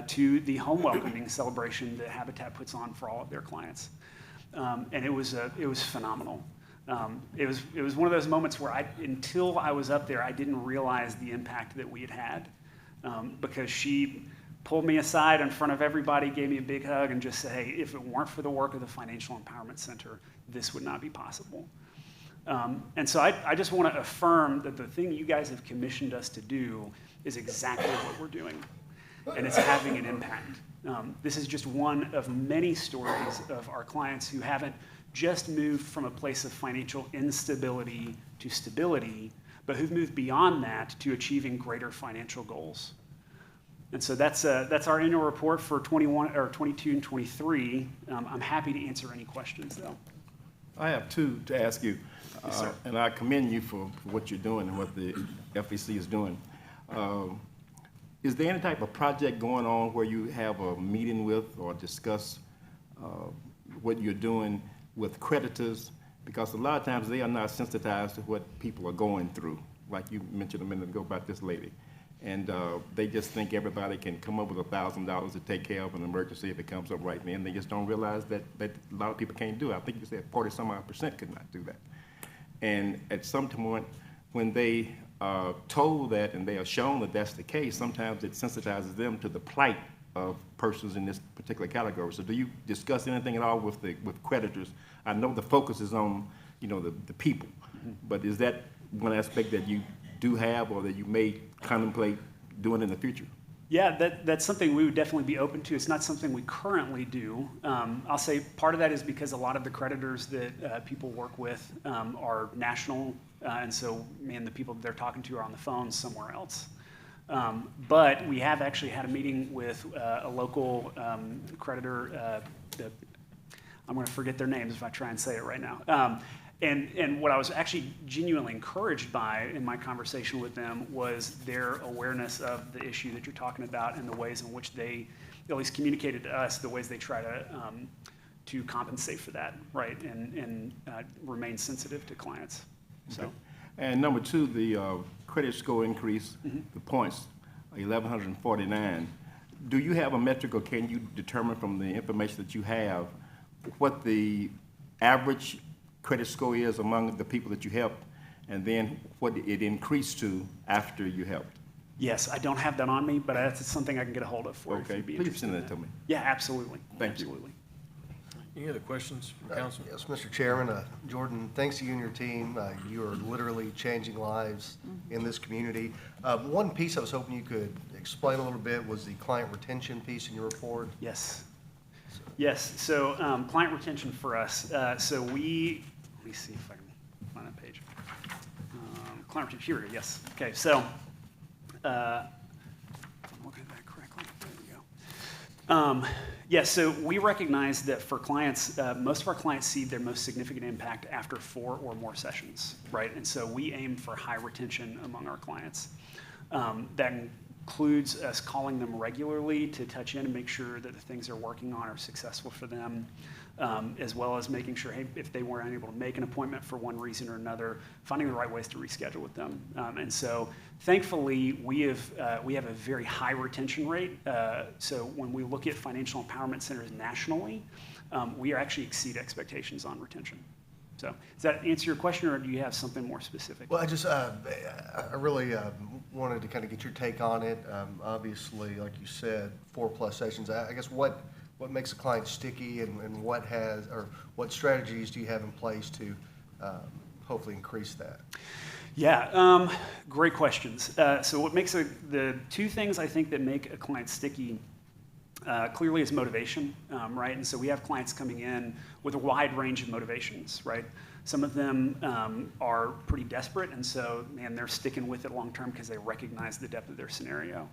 to the home welcoming celebration that Habitat puts on for all of their clients. And it was phenomenal. It was one of those moments where until I was up there, I didn't realize the impact that we had because she pulled me aside in front of everybody, gave me a big hug, and just said, hey, if it weren't for the work of the Financial Empowerment Center, this would not be possible. And so I just want to affirm that the thing you guys have commissioned us to do is exactly what we're doing, and it's having an impact. This is just one of many stories of our clients who haven't just moved from a place of financial instability to stability, but who've moved beyond that to achieving greater financial goals. And so that's our annual report for 22 and 23. I'm happy to answer any questions, though. I have 2 to ask you, Yes, sir. and I commend you for what you're doing and what the FEC is doing. Is there any type of project going on where you have a meeting with or discuss what you're doing with creditors? Because a lot of times they are not sensitized to what people are going through, like you mentioned a minute ago about this lady. And they just think everybody can come up with $1,000 to take care of an emergency if it comes up right then. They just don't realize that a lot of people can't do it. I think you said 40-some-odd% could not do that. And at some point, when they are told that and they are shown that that's the case, sometimes it sensitizes them to the plight of persons in this particular category. So do you discuss anything at all with creditors? I know the focus is on, the people, but is that one aspect that you do have or that you may contemplate doing in the future? Yeah, that's something we would definitely be open to. It's not something we currently do. I'll say part of that is because a lot of the creditors that people work with are national, and so the people that they're talking to are on the phone somewhere else. But we have actually had a meeting with a local creditor. I'm going to forget their names if I try and say it right now. And what I was actually genuinely encouraged by in my conversation with them was their awareness of the issue that you're talking about and the ways in which they at least communicated to us the ways they try to compensate for that, right, and remain sensitive to clients. So. Okay. And number 2, the credit score increase, the points, 1,149. Do you have a metric, or can you determine from the information that you have what the average credit score is among the people that you helped, and then what it increased to after you helped? Yes, I don't have that on me, but that's something I can get a hold of for you. Okay, please send that to me. Yeah, absolutely. Thank you. Absolutely. Any other questions from council? Yes, Mr. Chairman, Jordan, thanks to you and your team. You are literally changing lives in this community. One piece I was hoping you could explain a little bit was the client retention piece in your report. Yes. Yes, so client retention for us. So let me see if I can find that page. Client retention, here, yes. Okay, so, if I'm looking at that correctly, there we go. Yes, so we recognize that for clients, most of our clients see their most significant impact after 4 or more sessions, right? And so we aim for high retention among our clients. That includes us calling them regularly to touch in and make sure that the things they're working on are successful for them, as well as making sure, hey, if they weren't able to make an appointment for one reason or another, finding the right ways to reschedule with them. And so thankfully, we have a very high retention rate. So when we look at financial empowerment centers nationally, we actually exceed expectations on retention. So does that answer your question, or do you have something more specific? Well, I really wanted to kind of get your take on it. Obviously, like you said, 4+ sessions. I guess what makes a client sticky, and what strategies do you have in place to hopefully increase that? Yeah, great questions. So what makes the two things I think that make a client sticky clearly is motivation, right? And so we have clients coming in with a wide range of motivations, right? Some of them are pretty desperate, and so, man, they're sticking with it long term because they recognize the depth of their scenario.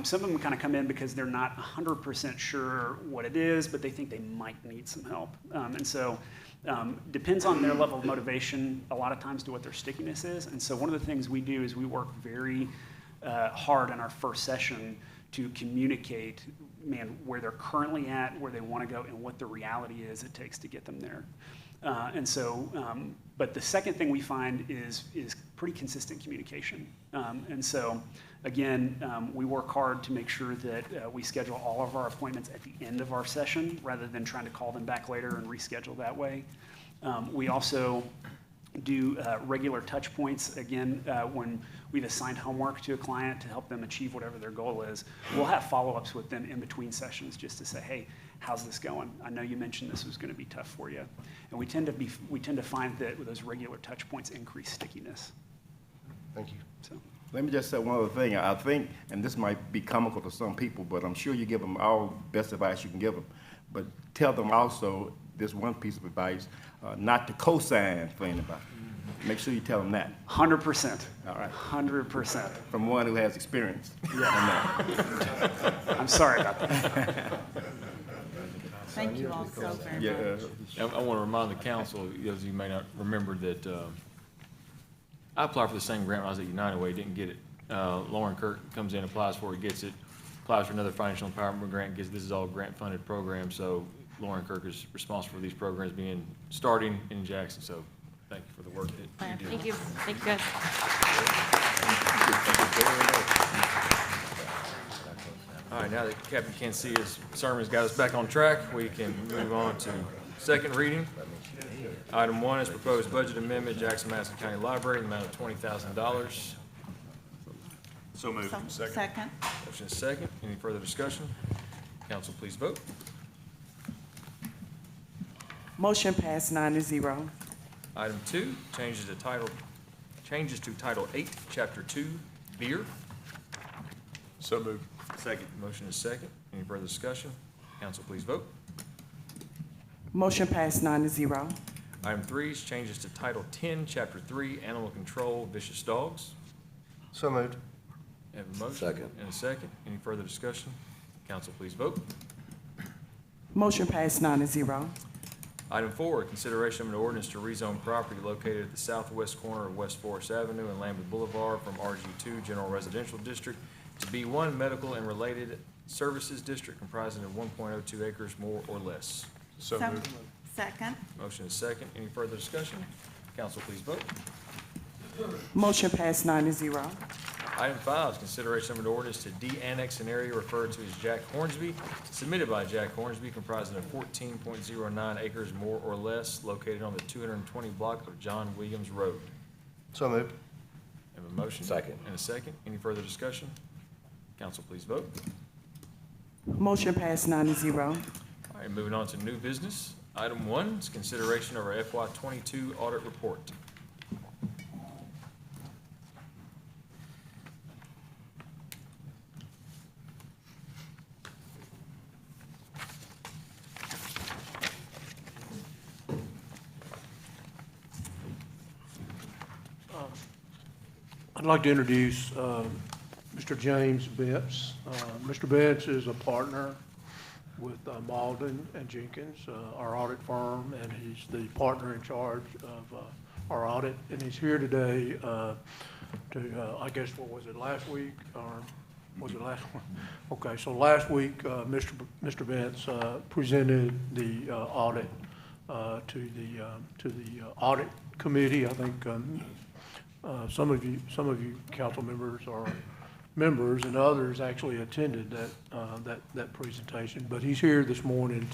Some of them kind of come in because they're not 100% sure what it is, but they think they might need some help. And so depends on their level of motivation a lot of times to what their stickiness is. And so one of the things we do is we work very hard in our first session to communicate, man, where they're currently at, where they want to go, and what the reality is it takes to get them there. But the second thing we find is pretty consistent communication. And so, again, we work hard to make sure that we schedule all of our appointments at the end of our session rather than trying to call them back later and reschedule that way. We also do regular touch points. Again, when we've assigned homework to a client to help them achieve whatever their goal is, we'll have follow-ups with them in between sessions just to say, hey, how's this going? I know you mentioned this was going to be tough for you. And we tend to find that with those regular touch points increase stickiness. Thank you. So. Let me just say one other thing. I think, and this might be comical to some people, but I'm sure you give them all best advice you can give them. But tell them also this one piece of advice, not to co-sign for anybody. Make sure you tell them that. 100%. All right. 100%. From one who has experience. Yeah. I'm sorry about that. Thank you all so very much. I want to remind the council, as you may not remember, that I applied for the same grant when I was at United Way, didn't get it. Lauren Kirk comes in, applies for it, gets it, applies for another financial empowerment grant, gets, this is all grant-funded program, so Lauren Kirk is responsible for these programs starting in Jackson, so thank you for the work that you do. Thank you. Thank you, guys. All right, now that Captain Cancia's sermon's got us back on track, we can move on to second reading. Item 1 is proposed budget amendment, Jackson-Madison County Library, in the amount of $20,000. So moved. Second. Motion is second. Any further discussion? Council, please vote. Motion passed 9-0. Item 2, changes to Title 8, Chapter 2, Beer. So moved. Second. Motion is second. Any further discussion? Council, please vote. Motion passed 9-0. Item 3 is changes to Title 10, Chapter 3, Animal Control, Vicious Dogs. So moved. Have a motion and a second. Any further discussion? Council, please vote. Motion passed 9-0. Item 4, consideration of an ordinance to rezone property located at the southwest corner of West Forest Avenue and Lambert Boulevard from RG2 General Residential District to B1 Medical and Related Services District comprising of 1.02 acres more or less. So moved. Second. Motion is second. Any further discussion? Council, please vote. Motion passed 9-0. Item 5 is consideration of an ordinance to de-annex an area referred to as Jack Hornsby, submitted by Jack Hornsby, comprising of 14.09 acres more or less, located on the 220 block of John Williams Road. So moved. Have a motion? Second. And a second. Any further discussion? Council, please vote. Motion passed 9-0. All right, moving on to new business. Item 1 is consideration of our FY22 audit report. I'd like to introduce Mr. James Betts. Mr. Betts is a partner with Malden and Jenkins, our audit firm, and he's the partner in charge of our audit. And he's here today to, I guess, what was it, last week, or was it last one? Okay, so last week, Mr. Betts presented the audit to the audit committee. I think some of you council members are members, and others actually attended that presentation. But he's here this morning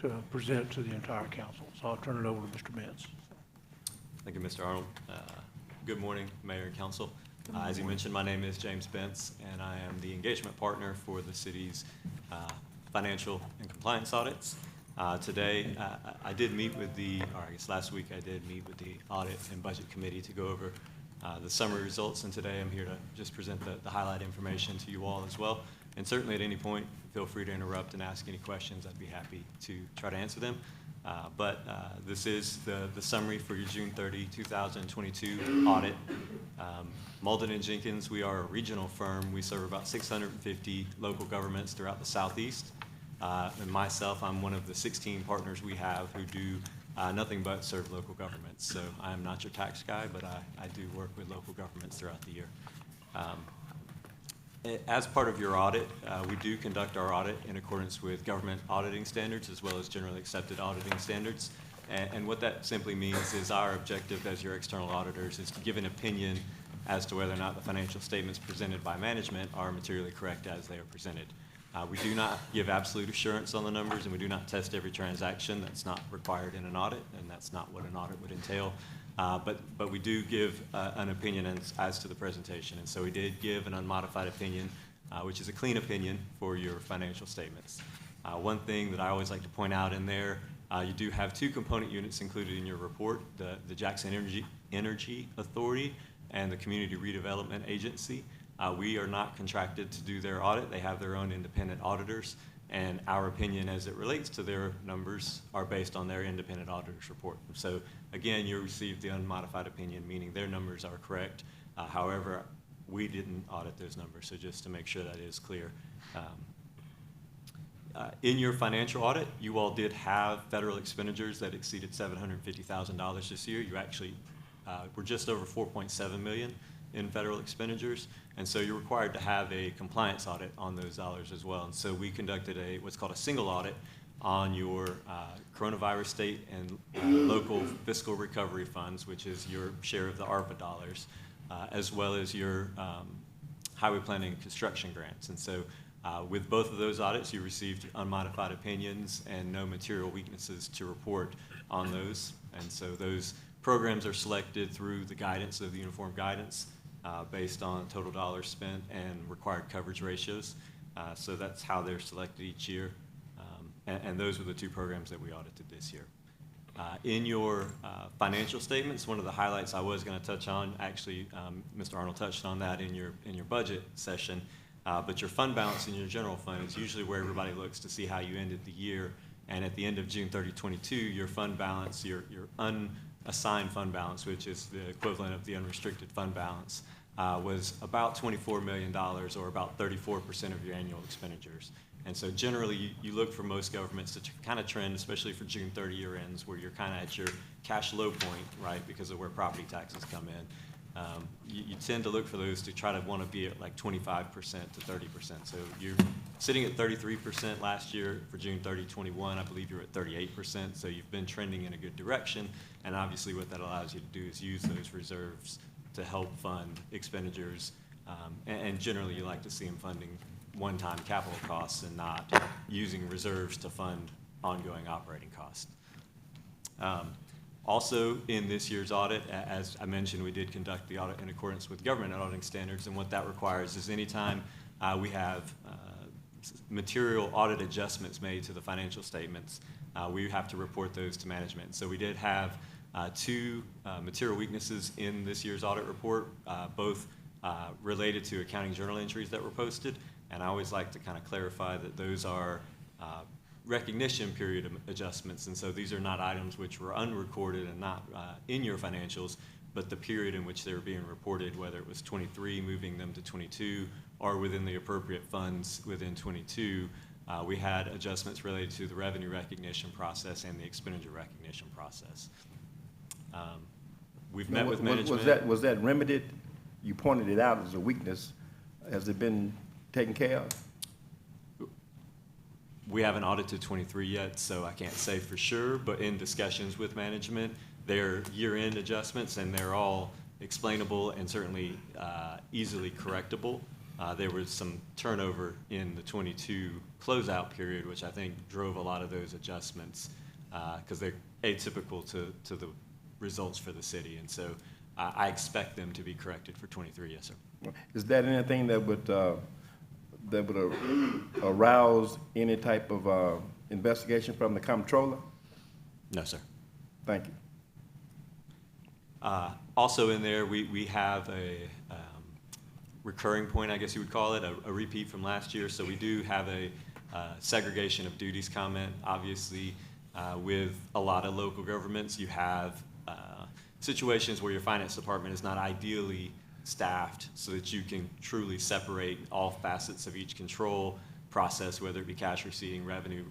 to present to the entire council. So I'll turn it over to Mr. Bentz. Thank you, Mr. Arnold. Good morning, Mayor and Council. As you mentioned, my name is James Bentz, and I am the engagement partner for the city's financial and compliance audits. Today, I did meet with last week I did meet with the Audit and Budget Committee to go over the summary results, and today I'm here to just present the highlight information to you all as well. And certainly at any point, feel free to interrupt and ask any questions. I'd be happy to try to answer them. This is the summary for your June 30, 2022 audit. Malden & Jenkins, we are a regional firm. We serve about 650 local governments throughout the Southeast. And myself, I'm one of the 16 partners we have who do nothing but serve local governments. So I am not your tax guy, but I do work with local governments throughout the year. As part of your audit, we do conduct our audit in accordance with government auditing standards as well as generally accepted auditing standards. And what that simply means is our objective as your external auditors is to give an opinion as to whether or not the financial statements presented by management are materially correct as they are presented. We do not give absolute assurance on the numbers, and we do not test every transaction. That's not required in an audit, and that's not what an audit would entail. But we do give an opinion as to the presentation. And so we did give an unmodified opinion, which is a clean opinion for your financial statements. One thing that I always like to point out in there, you do have two component units included in your report, the Jackson Energy Authority and the Community Redevelopment Agency. We are not contracted to do their audit. They have their own independent auditors, and our opinion as it relates to their numbers are based on their independent auditor's report. So again, you received the unmodified opinion, meaning their numbers are correct. However, we didn't audit those numbers, so just to make sure that is clear. In your financial audit, you all did have federal expenditures that exceeded $750,000 this year. You actually were just over $4.7 million in federal expenditures, and so you're required to have a compliance audit on those dollars as well. And so we conducted what's called a single audit on your coronavirus state and local fiscal recovery funds, which is your share of the ARPA dollars, as well as your highway planning and construction grants. And so with both of those audits, you received unmodified opinions and no material weaknesses to report on those. And so those programs are selected through the guidance of the uniform guidance based on total dollars spent and required coverage ratios. So that's how they're selected each year. And those were the two programs that we audited this year. In your financial statements, one of the highlights I was going to touch on, actually, Mr. Arnold touched on that in your budget session, but your fund balance in your general fund is usually where everybody looks to see how you ended the year. And at the end of June 30, 2022, your fund balance, your unassigned fund balance, which is the equivalent of the unrestricted fund balance, was about $24 million, or about 34% of your annual expenditures. And so generally, you look for most governments to kind of trend, especially for June 30 year ends, where you're kind of at your cash low point, right, because of where property taxes come in. You tend to look for those to try to want to be at like 25% to 30%. So you're sitting at 33% last year for June 30, 21. I believe you're at 38%. So you've been trending in a good direction. And obviously what that allows you to do is use those reserves to help fund expenditures. And generally you like to see them funding one-time capital costs and not using reserves to fund ongoing operating costs. Also, in this year's audit, as I mentioned, we did conduct the audit in accordance with government auditing standards, and what that requires is anytime we have material audit adjustments made to the financial statements, we have to report those to management. So we did have two material weaknesses in this year's audit report, both related to accounting journal entries that were posted, and I always like to kind of clarify that those are recognition period adjustments, and so these are not items which were unrecorded and not in your financials, but the period in which they were being reported, whether it was 23 moving them to 22 or within the appropriate funds within 22, we had adjustments related to the revenue recognition process and the expenditure recognition process. We've met with management. Was that remedied? You pointed it out as a weakness. Has it been taken care of? We haven't audited 23 yet, so I can't say for sure, but in discussions with management, they're year-end adjustments, and they're all explainable and certainly easily correctable. there was some turnover in the 22 closeout period, which I think drove a lot of those adjustments because they're atypical to the results for the city. And so I expect them to be corrected for 23, yes, sir. Is that anything that would arouse any type of investigation from the comptroller? No, sir. Thank you. Also in there, we have a recurring point, I guess you would call it, a repeat from last year. So we do have a segregation of duties comment. Obviously, with a lot of local governments, you have situations where your finance department is not ideally staffed so that you can truly separate all facets of each control process, whether it be cash receiving, revenue,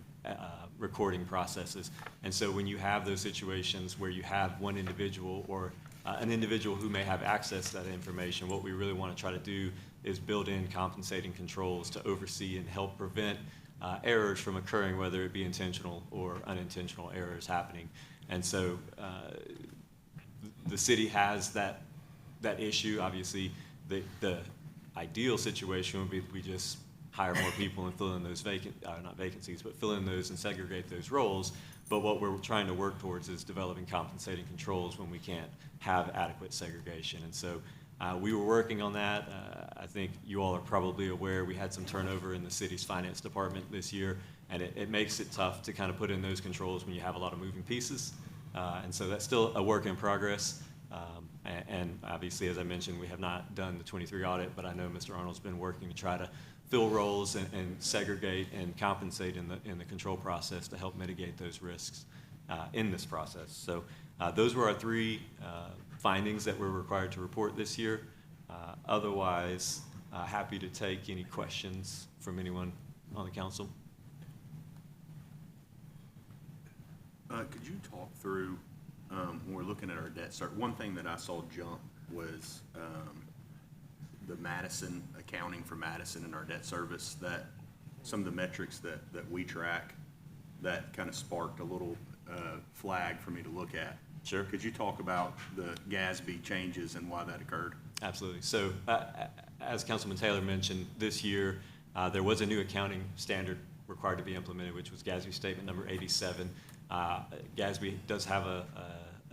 recording processes. And so when you have those situations where you have one individual or an individual who may have access to that information, what we really want to try to do is build in compensating controls to oversee and help prevent errors from occurring, whether it be intentional or unintentional errors happening. And so the city has that issue. Obviously, the ideal situation would be we just hire more people and fill in those not vacancies, but fill in those and segregate those roles. But what we're trying to work towards is developing compensating controls when we can't have adequate segregation. And so we were working on that. I think you all are probably aware we had some turnover in the city's finance department this year, and it makes it tough to kind of put in those controls when you have a lot of moving pieces. And so that's still a work in progress. And obviously, as I mentioned, we have not done the 23 audit, but I know Mr. Arnold's been working to try to fill roles and segregate and compensate in the control process to help mitigate those risks in this process. So those were our three findings that we're required to report this year. Otherwise, happy to take any questions from anyone on the council. Could you talk through, when we're looking at our debt service, one thing that I saw jump was the Madison, accounting for Madison and our debt service, that some of the metrics that we track, that kind of sparked a little flag for me to look at. Sure. Could you talk about the GASB changes and why that occurred? Absolutely. So as Councilman Taylor mentioned, this year there was a new accounting standard required to be implemented, which was GASB Statement Number 87. GASB does have a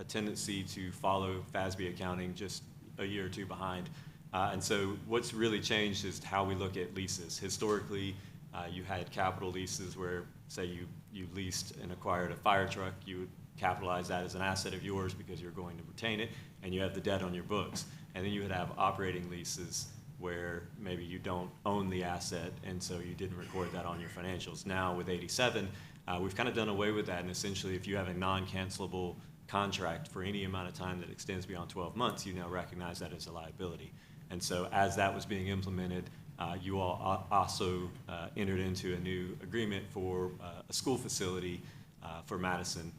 tendency to follow FASB accounting just a year or two behind. And so what's really changed is how we look at leases. Historically, you had capital leases where, say, you leased and acquired a fire truck, you would capitalize that as an asset of yours because you're going to retain it, and you have the debt on your books. And then you would have operating leases where maybe you don't own the asset, and so you didn't record that on your financials. Now with 87, we've kind of done away with that, and essentially if you have a non-cancelable contract for any amount of time that extends beyond 12 months, you now recognize that as a liability. And so as that was being implemented, you all also entered into a new agreement for a school facility for Madison,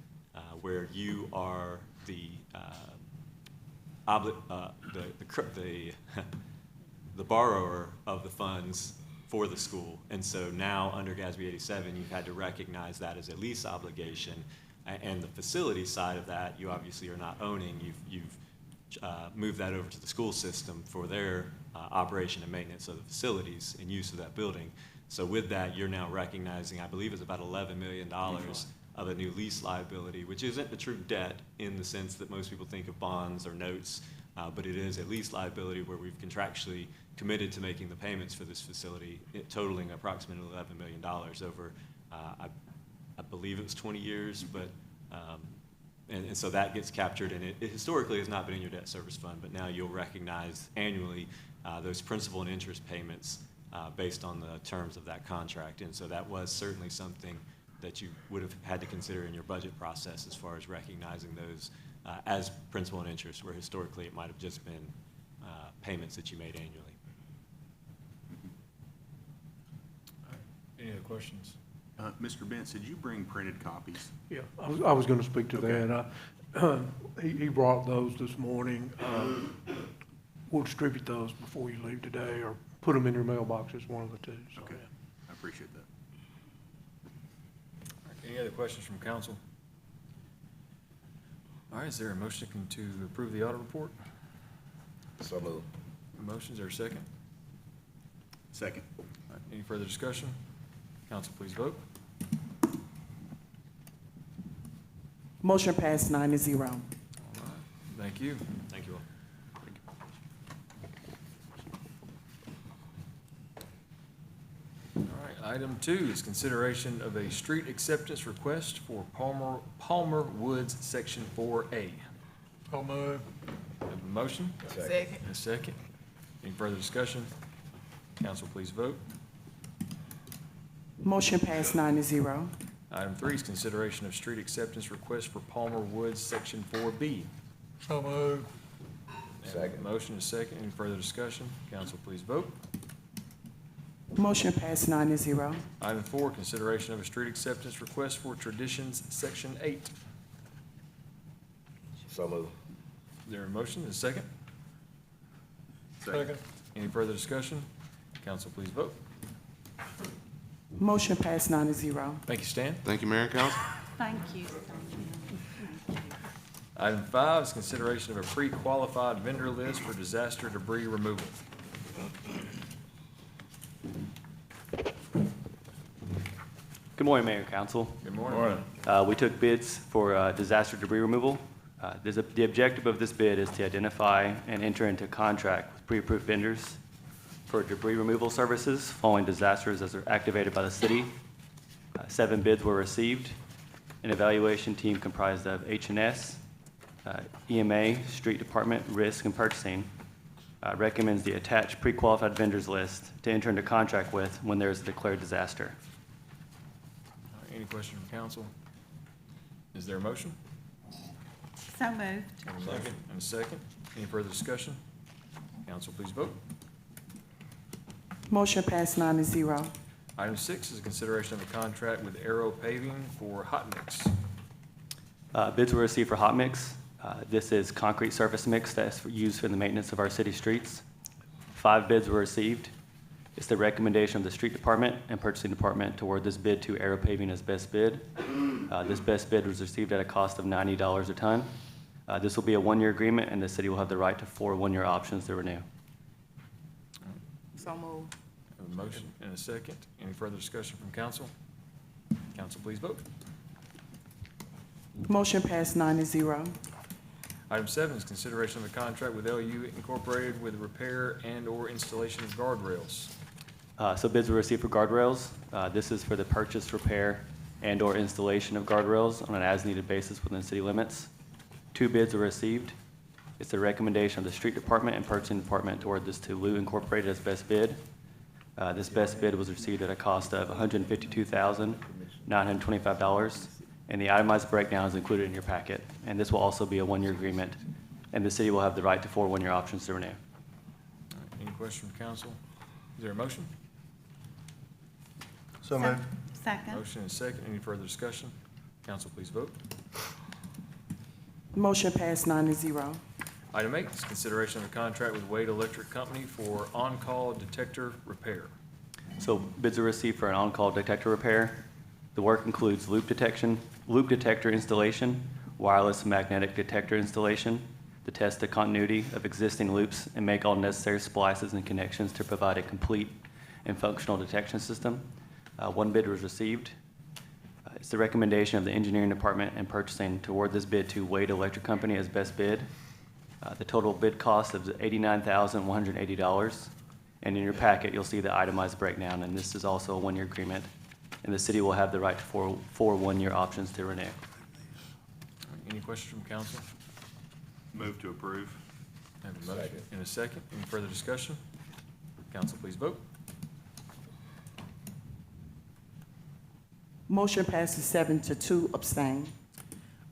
where you are the borrower of the funds for the school. And so now under GASB 87, you've had to recognize that as a lease obligation. And the facility side of that, you obviously are not owning. You've moved that over to the school system for their operation and maintenance of the facilities and use of that building. So with that, you're now recognizing, I believe it's about $11 million of a new lease liability, which isn't a true debt in the sense that most people think of bonds or notes, but it is a lease liability where we've contractually committed to making the payments for this facility, totaling approximately $11 million over, I believe it was 20 years, but and so that gets captured, and it historically has not been in your debt service fund, but now you'll recognize annually those principal and interest payments based on the terms of that contract. And so that was certainly something that you would have had to consider in your budget process as far as recognizing those as principal and interest, where historically it might have just been payments that you made annually. Any other questions? Mr. Bentz, did you bring printed copies? Yeah, I was going to speak to Okay. that. He brought those this morning. We'll distribute those before you leave today, or put them in your mailboxes, one of the two. So, Okay, yeah. I appreciate that. All right, any other questions from council? All right, is there a motion to approve the audit report? So moved. Motion, is there a second? Second. All right, any further discussion? Council, please vote. Motion passed 9-0. All right, thank you. Thank you all. All right, item 2 is consideration of a street acceptance request for Palmer Woods, Section 4A. So moved. Have a motion? Second. And a second. Any further discussion? Council, please vote. Motion passed 9-0. Item 3 is consideration of street acceptance request for Palmer Woods, Section 4B. So moved. Second. Motion is second. Any further discussion? Council, please vote. Motion passed 9-0. Item 4, consideration of a street acceptance request for Traditions, Section 8. So moved. Is there a motion and a second? Second. Any further discussion? Council, please vote. Motion passed 9-0. Thank you, Stan. Thank you, Mayor and Council. Thank you. Item 5 is consideration of a pre-qualified vendor list for disaster debris removal. Good morning, Mayor and Council. Good morning. We took bids for disaster debris removal. The objective of this bid is to identify and enter into contract with pre-approved vendors for debris removal services following disasters as they're activated by the city. 7 bids were received. An evaluation team comprised of H&S, EMA, Street Department, Risk, and Purchasing recommends the attached pre-qualified vendors list to enter into contract with when there is a declared disaster. All right, any question from council? Is there a motion? So moved. Have a motion and a second. Any further discussion? Council, please vote. Motion passed 9-0. Item 6 is a consideration of a contract with Aero Paving for hot mix. Bids were received for hot mix. This is concrete surface mix that's used for the maintenance of our city streets. 5 bids were received. It's the recommendation of the Street Department and Purchasing Department to award this bid to Aero Paving as best bid. This best bid was received at a cost of $90 a ton. This will be a 1-year agreement, and the city will have the right to 4 1-year options to renew. So moved. Have a motion and a second. Any further discussion from council? Council, please vote. Motion passed 9-0. Item 7 is consideration of a contract with LU Incorporated with repair and/or installation of guardrails. So bids were received for guardrails. This is for the purchase, repair, and/or installation of guardrails on an as-needed basis within city limits. 2 bids were received. It's the recommendation of the Street Department and Purchasing Department to award this to LU Incorporated as best bid. This best bid was received at a cost of $152,925, and the itemized breakdown is included in your packet. And this will also be a 1-year agreement, and the city will have the right to 4 1-year options to renew. All right, any question from council? Is there a motion? So moved. Second. Motion and a second. Any further discussion? Council, please vote. Motion passed 9-0. Item 8 is consideration of a contract with Wade Electric Company for on-call detector repair. So bids are received for an on-call detector repair. The work includes loop detector installation, wireless magnetic detector installation, to test the continuity of existing loops and make all necessary splices and connections to provide a complete and functional detection system. 1 bid was received. It's the recommendation of the Engineering Department and Purchasing to award this bid to Wade Electric Company as best bid. The total bid cost is $89,180. And in your packet, you'll see the itemized breakdown, and this is also a 1-year agreement. And the city will have the right to 4 1-year options to renew. All right, any questions from council? Move to approve. Have a motion and a second. Any further discussion? Council, please vote. Motion passes 7-2, abstain.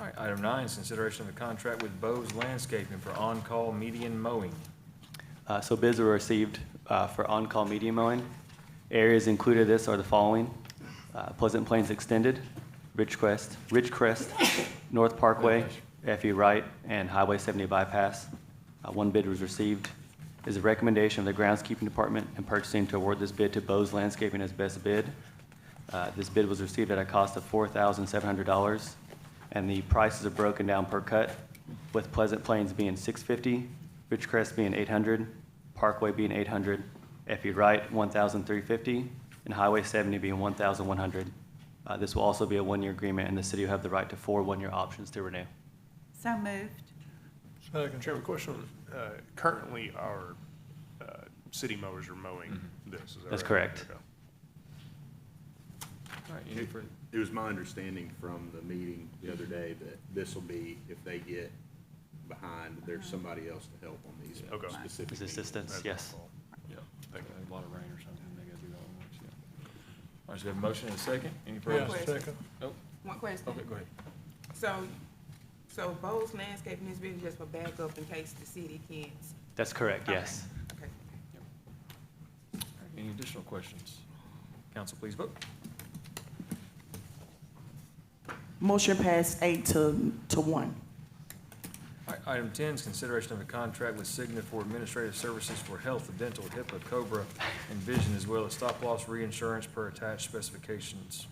All right, item 9 is consideration of a contract with Bose Landscaping for on-call median mowing. So bids were received for on-call median mowing. Areas included in this are the following: Pleasant Plains Extended, Ridgecrest, North Parkway, FE Wright, and Highway 70 bypass. 1 bid was received. It is a recommendation of the Groundskeeping Department and Purchasing to award this bid to Bose Landscaping as best bid. This bid was received at a cost of $4,700, and the prices are broken down per cut, with Pleasant Plains being $650, Ridgecrest being $800, Parkway being $800, FE Wright, 1,350, and Highway 70 being 1,100. This will also be a one-year agreement, and the city will have the right to 4 one-year options to renew. So moved. Second. Chairman, question. Currently, our city mowers are mowing this, is that right? That's correct. Okay. All right, any further? It was my understanding from the meeting the other day that this will be, if they get behind, there's somebody else to help on these Okay. specific His needs. assistance, yes. Yeah, a lot of rain or something, they gotta do that one, yeah. All right, so we have a motion and a second, any further? Yes, second. Oh, One question. okay, go ahead. So Bose Landscaping is really just for backup in case the city can't? That's correct, yes. Okay. All right, any additional questions? Council, please vote. Motion passed 8-1. All right, item 10 is consideration of a contract with Cigna for administrative services for health, dental, HIPAA, COBRA, and vision, as well as stop-loss reinsurance per attached specifications.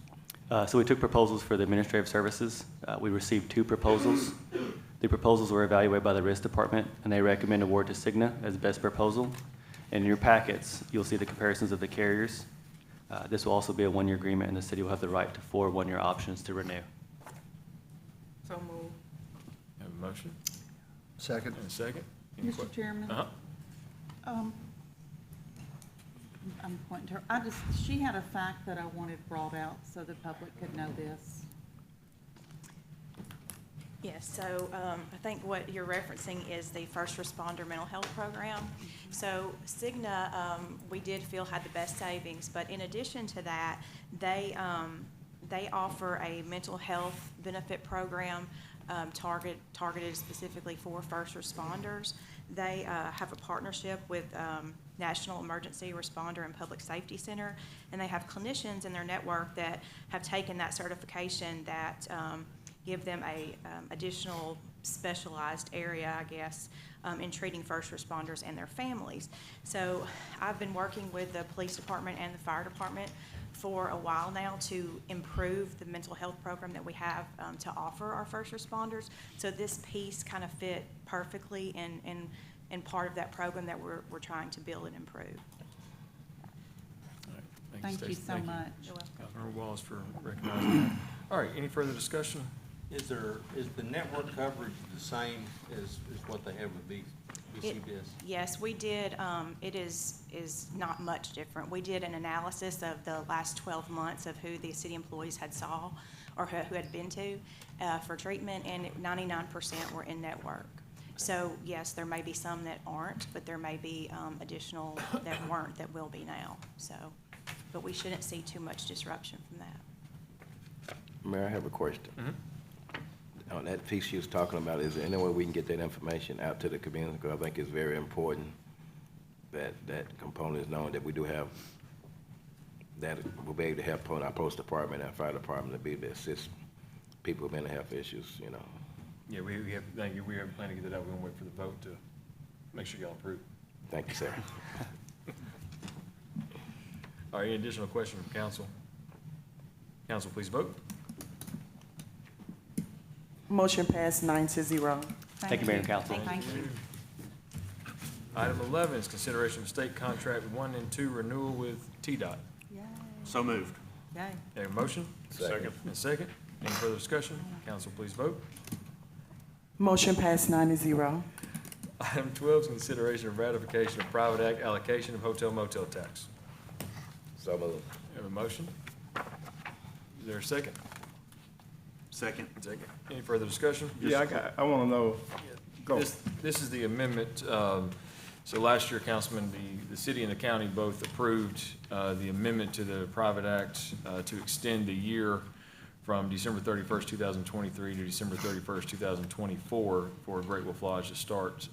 So we took proposals for the administrative services. We received 2 proposals. The proposals were evaluated by the risk department, and they recommend award to Cigna as best proposal. And in your packets, you'll see the comparisons of the carriers. This will also be a one-year agreement, and the city will have the right to 4 one-year options to renew. So moved. Have a motion Second. and a second? Any Mr. Chairman? Uh-huh. I'm pointing to her. She had a fact that I wanted brought out so the public could know this. Yes, so I think what you're referencing is the first responder mental health program. So Cigna, we did feel had the best savings, but in addition to that, they offer a mental health benefit program targeted specifically for first responders. They have a partnership with National Emergency Responder and Public Safety Center, and they have clinicians in their network that have taken that certification that give them a additional specialized area, I guess, in treating first responders and their families. So I've been working with the police department and the fire department for a while now to improve the mental health program that we have to offer our first responders. So this piece kind of fit perfectly in part of that program that we're trying to build and improve. All right, Thank you Stacy. so much. You're welcome. Councilmember Wallace for recognizing that. All right, any further discussion? Is the network coverage the same as what they have with BCBS? Yes, we did, it is not much different. We did an analysis of the last 12 months of who the city employees had saw or who had been to for treatment, and 99% were in network. So yes, there may be some that aren't, but there may be additional that weren't that will be now. So, but we shouldn't see too much disruption from that. Mayor, I have a question. On that piece you was talking about, is there any way we can get that information out to the community? Because I think it's very important that that component is known, that we do have, that we'll be able to help on our post department and our fire department to be able to assist people with mental health issues, you know. Yeah, we have, thank you, we have a plan to get that out, we're gonna wait for the vote to make sure y'all approve. Thank you, sir. All right, any additional question from council? Council, please vote. Motion passed 9-0. Thank you, Mayor and Council. Thank you. Item 11 is consideration of state contract 1 and 2 renewal with TDOT. Yay. So moved. Yay. Have a motion? Second. And a second. Any further discussion? Council, please vote. Motion passed 9-0. Item 12 is consideration of ratification of private act allocation of hotel motel tax. So moved. Have a motion? Is there a second? Second. Second. Any further discussion? Yeah, I want to know, go. This is the amendment. So last year, Councilman, the city and the county both approved the amendment to the private act to extend the year from December 31st, 2023 to December 31st, 2024 for Great Wolf Lodge to start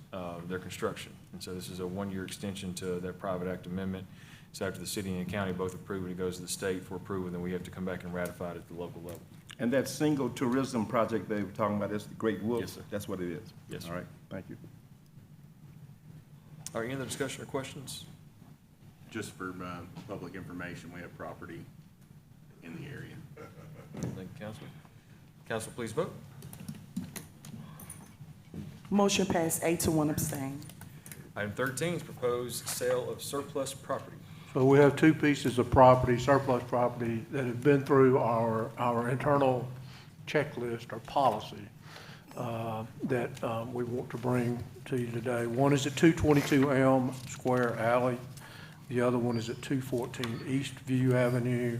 their construction. And so this is a one-year extension to that private act amendment. So after the city and the county both approve it, it goes to the state for approval, then we have to come back and ratify it at the local level. And that single tourism project they were talking about, that's the Great Wolf? Yes, sir. That's what it is? Yes, sir. All right, thank you. All right, any other discussion or questions? Just for public information, we have property in the area. Thank you, Council. Council, please vote. Motion passed 8-1 abstain. Item 13 is proposed sale of surplus property. So we have two pieces of property, surplus property, that have been through our internal checklist or policy that we want to bring to you today. One is at 222 Elm Square Alley. The other one is at 214 East View Avenue.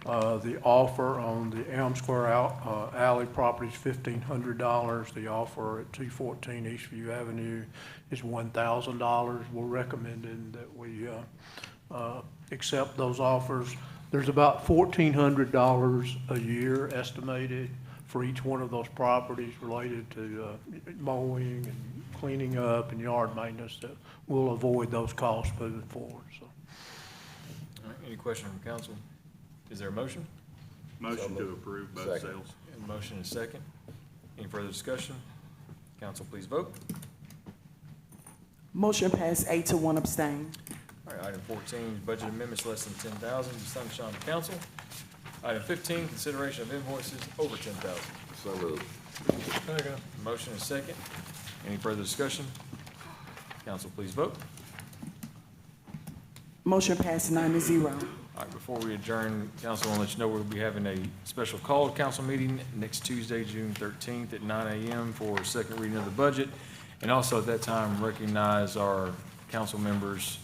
The offer on the Elm Square Alley property is $1,500. The offer at 214 East View Avenue is $1,000. We're recommending that we accept those offers. There's about $1,400 a year estimated for each one of those properties related to mowing and cleaning up and yard maintenance that will avoid those costs moving forward, so. All right, any question from council? Is there a motion? Motion to approve both sales. And motion and second. Any further discussion? Council, please vote. Motion passed 8 to 1 abstain. All right, item 14 is budget amendments less than 10,000 to sunshine the council. Item 15, consideration of invoices over 10,000. So moved. Motion and second. Any further discussion? Council, please vote. Motion passed 9 to 0. All right, before we adjourn, council, I want to let you know we'll be having a special called council meeting next Tuesday, June 13th at 9 a.m. for second reading of the budget. And also at that time, recognize our council members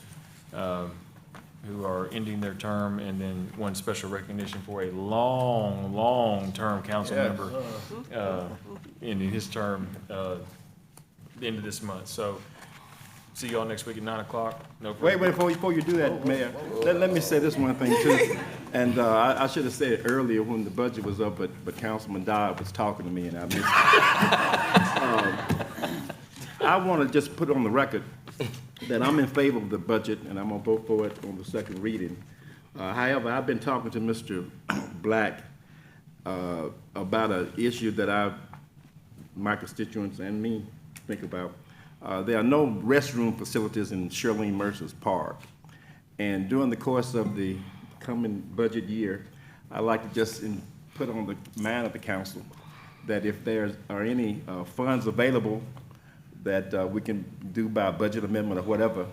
who are ending their term, and then one special recognition for a long-term council member ending his term the end of this month. So see y'all next week at 9 o'clock. No Wait, before you do that, Mayor, let me say this one thing too. And I should have said it earlier when the budget was up, but Councilman Dodd was talking to me and I missed it. I want to just put on the record that I'm in favor of the budget and I'm going to vote for it on the second reading. However, I've been talking to Mr. Black about an issue that my constituents and me think about. There are no restroom facilities in Shirlene Mercer's Park. And during the course of the coming budget year, I'd like to just put on the mind of the council that if there are any funds available that we can do by budget amendment or whatever,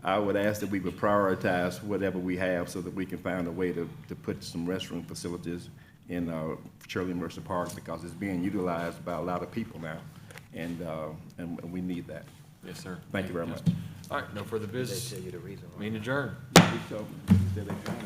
I would ask that we would prioritize whatever we have so that we can find a way to put some restroom facilities in Shirley Mercer Park, because it's being utilized by a lot of people now, and we need that. Yes, sir. Thank you very much. All right, no further business. Meeting adjourned. He told me, he said they trying to